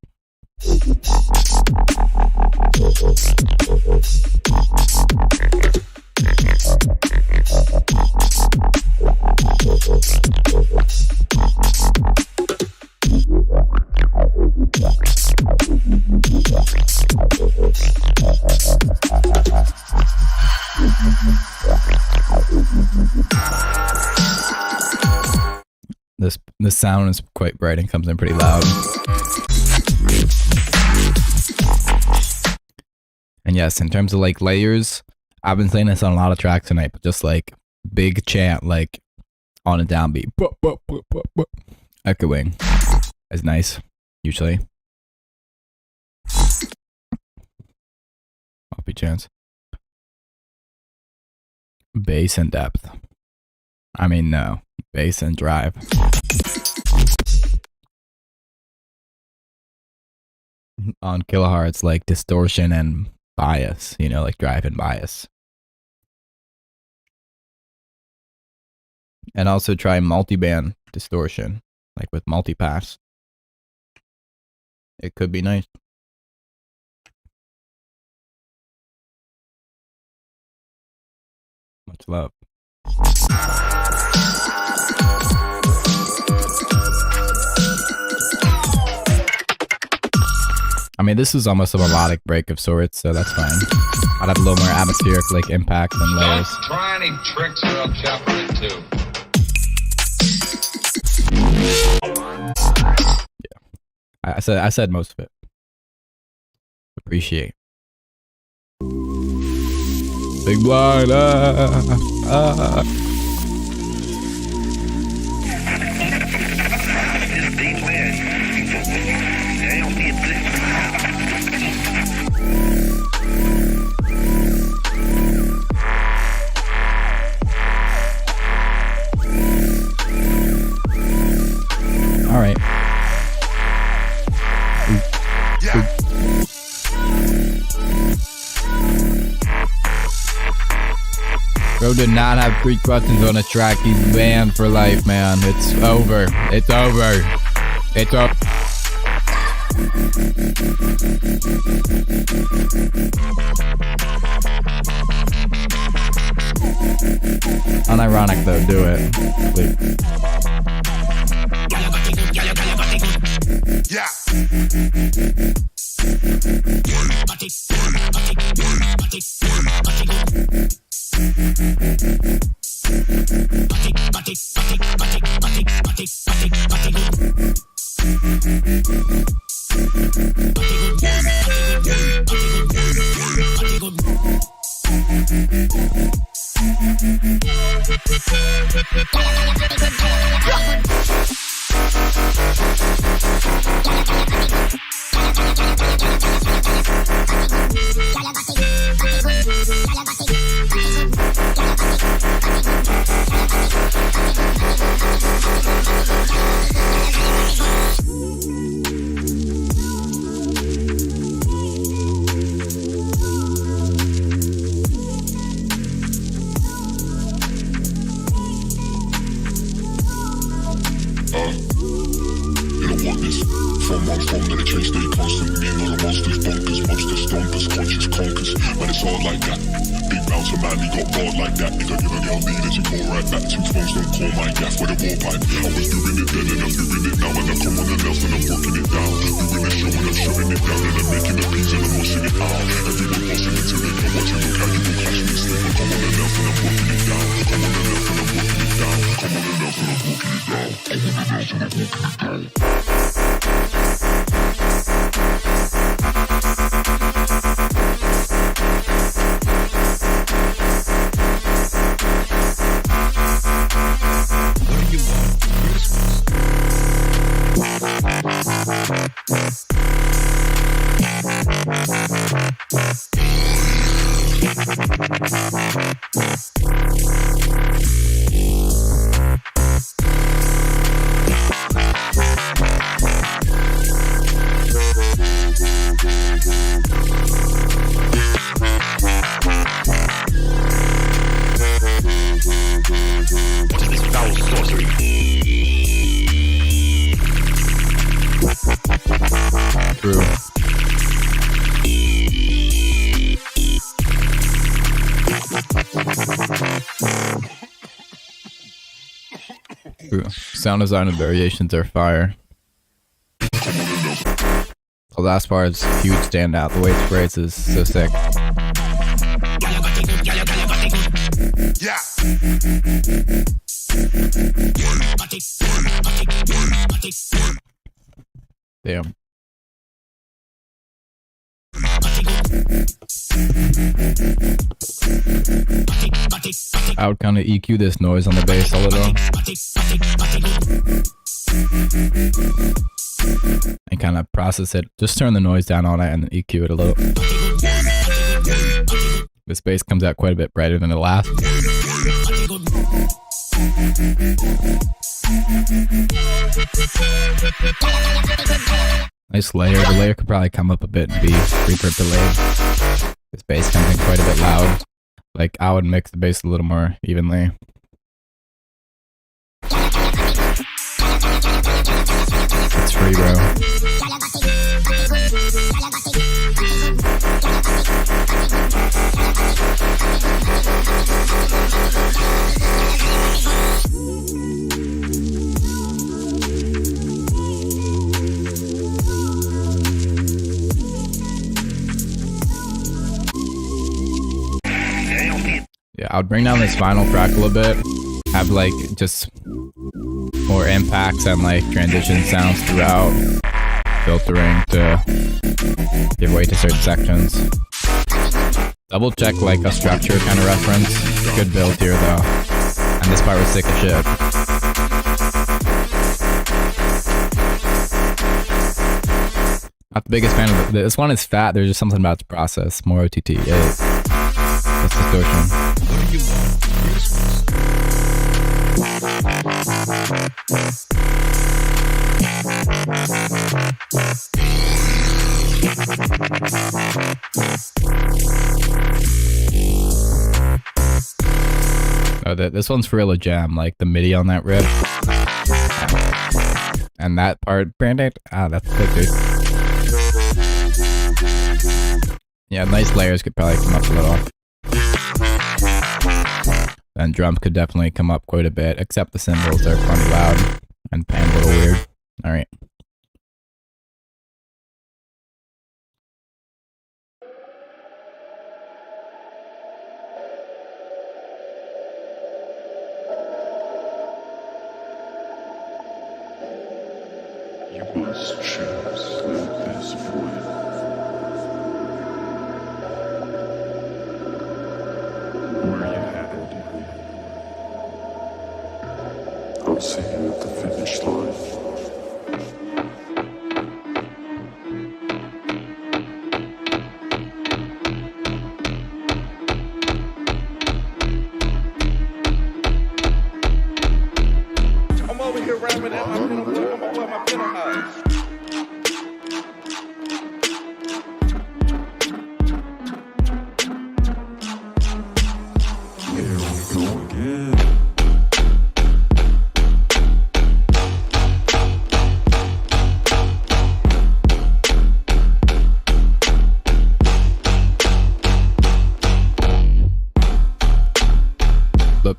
This sound is quite bright and comes in pretty loud. And yes, in terms of like layers, I've been saying this on a lot of tracks tonight, but just like big chant like on a downbeat. Echoing is nice, usually. Offbeat chants. Bass and depth. I mean, no. Bass and drive. On Kilohertz, like distortion and bias, you know, like drive and bias. And also try multiband distortion. like with multi-pass. It could be nice. Much love. I mean, this is almost a melodic break of sorts, so that's fine. I'd have a little more atmospheric, like, impact and layers. Don't try any tricks or I'll chop it in two. Yeah, I said most of it. Appreciate. Big blind. All right. Bro did not have 3 buttons on a track. He's banned for life, man. It's over. It's over. It's up. Unironic though, do it. Please. Yeah. Sound design and variations are fire. The last part is a huge standout. The way it's phrased is so sick. Yeah. Damn. I would kind of EQ this noise on the bass a little. And kind of process it. Just turn the noise down on it and then EQ it a little. This bass comes out quite a bit brighter than the last. Nice layer. The layer could probably come up a bit and be reverb delayed. This bass comes in quite a bit loud. Like, I would mix the bass a little more evenly. free, bro. Yeah, I would bring down this final track a little bit. Have like just more impacts and like transition sounds throughout, filtering to give way to certain sections. Double check like a structure kind of reference. Good build here though. And this part was sick as shit. Not the biggest fan of this one. Is fat. There's just something about the process. More OTT. It's distortion. Oh, this one's for real a jam. Like the MIDI on that riff. And that part, Branded. Ah, that's good, dude. Yeah, nice layers could probably come up a little. And drums could definitely come up quite a bit, except the cymbals are funny loud and pan a little weird. Alright. You must choose this void. Where you headed? I'll see you at the finish line. I'm over here rapping at my piano house. Here we go again. Look.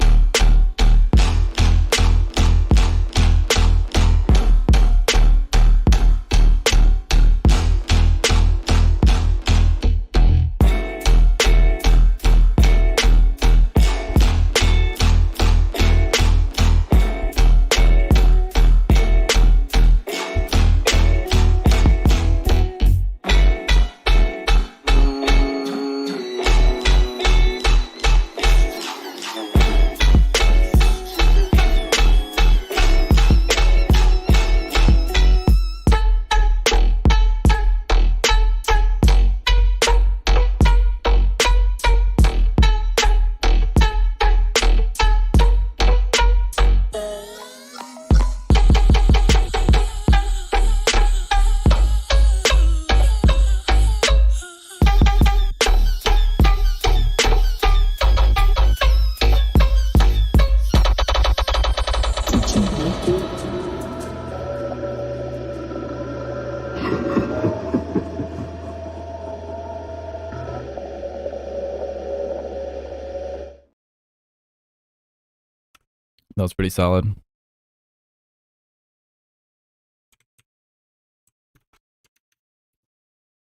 That was pretty solid.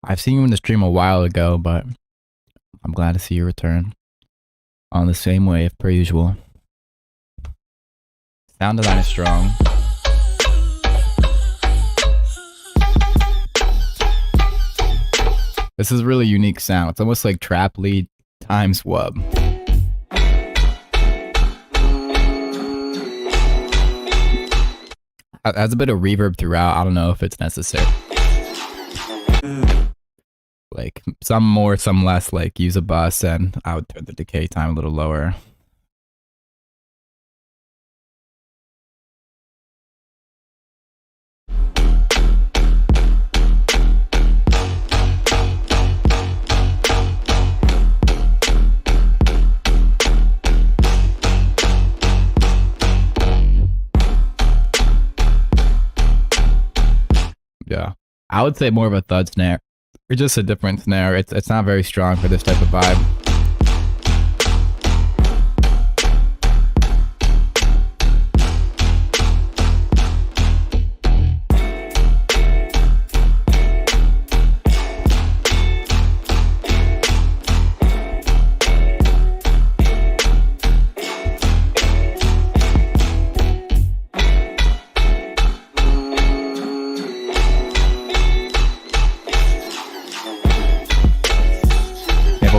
I've seen you in the stream a while ago, but I'm glad to see you return on the same wave per usual. Sound design is strong. This is a really unique sound. It's almost like trap lead times wub. It has a bit of reverb throughout. I don't know if it's necessary. Like some more, some less. Like use a bus, and I would turn the decay time a little lower. I would say more of a thud snare. Or just a different snare. It's not very strong for this type of vibe.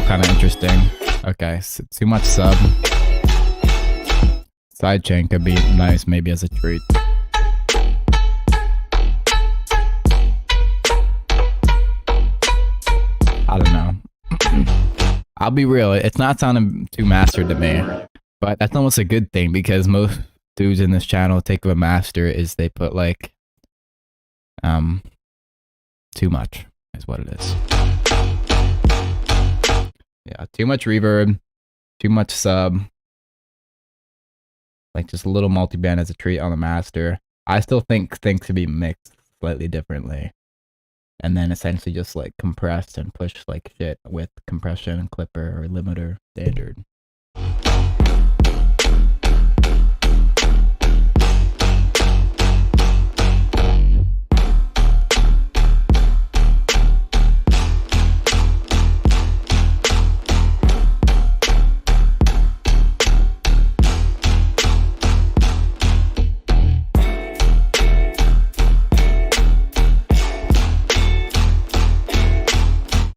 Kind of interesting. Okay, so too much sub. Sidechain could be nice, maybe as a treat. I don't know. I'll be real, it's not sounding too mastered to me, but that's almost a good thing because most dudes in this channel take a master is they put like too much is what it is. Yeah, too much reverb, too much sub, like just a little multiband as a treat on the master. I still think things could be mixed slightly differently, and then essentially just like compressed and pushed like shit with compression and clipper or limiter standard.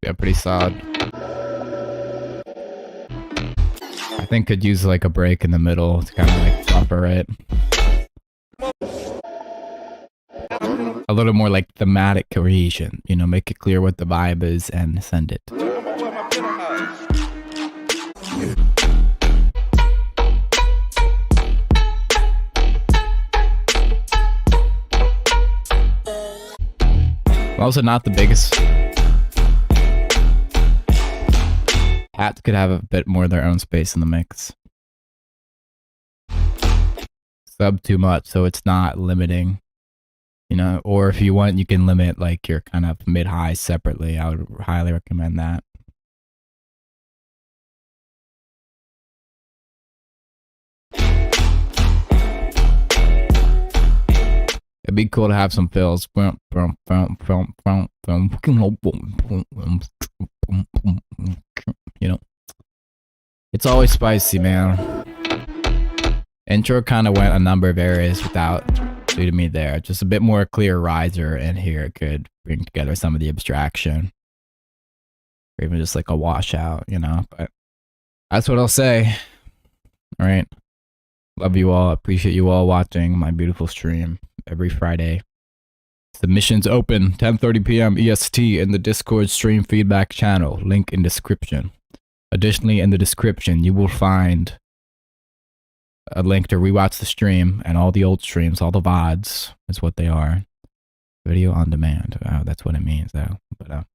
Yeah, pretty solid. I think could use like a break in the middle to kind of like buffer it. A little more like thematic cohesion, you know, make it clear what the vibe is and send it. I'm also not the biggest. Hats could have a bit more of their own space in the mix. Sub too much, so it's not limiting. You know, or if you want, you can limit like your kind of mid-high separately. I would highly recommend that. It'd be cool to have some fills. You know, it's always spicy, man. Intro kind of went a number of areas without suiting me there. Just a bit more clear riser in here could bring together some of the abstraction. Or even just like a washout, you know. But that's what I'll say. All right. Love you all. Appreciate you all watching my beautiful stream every Friday. Submissions open 10:30 p.m. EST in the Discord stream feedback channel. Link in description. Additionally, in the description, you will find a link to rewatch the stream and all the old streams, all the VODs is what they are. Video on demand. Oh, that's what it means, though. But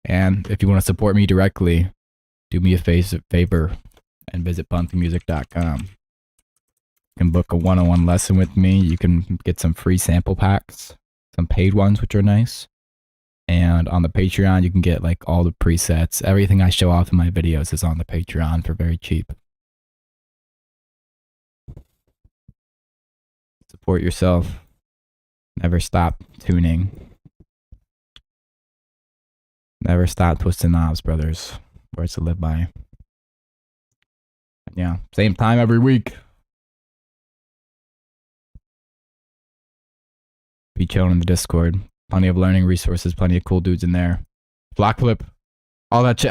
and if you want to support me directly, do me a favor and visit buntingmusic.com. You can book a one-on-one lesson with me. You can get some free sample packs, some paid ones, which are nice. And on the Patreon, you can get like all the presets. Everything I show off in my videos is on the Patreon for very cheap. Support yourself. Never stop tuning. Never stop twisting knobs, brothers. Words to live by. Yeah, same time every week. Be chilling in the Discord. Plenty of learning resources, plenty of cool dudes in there. Block flip, all that shit.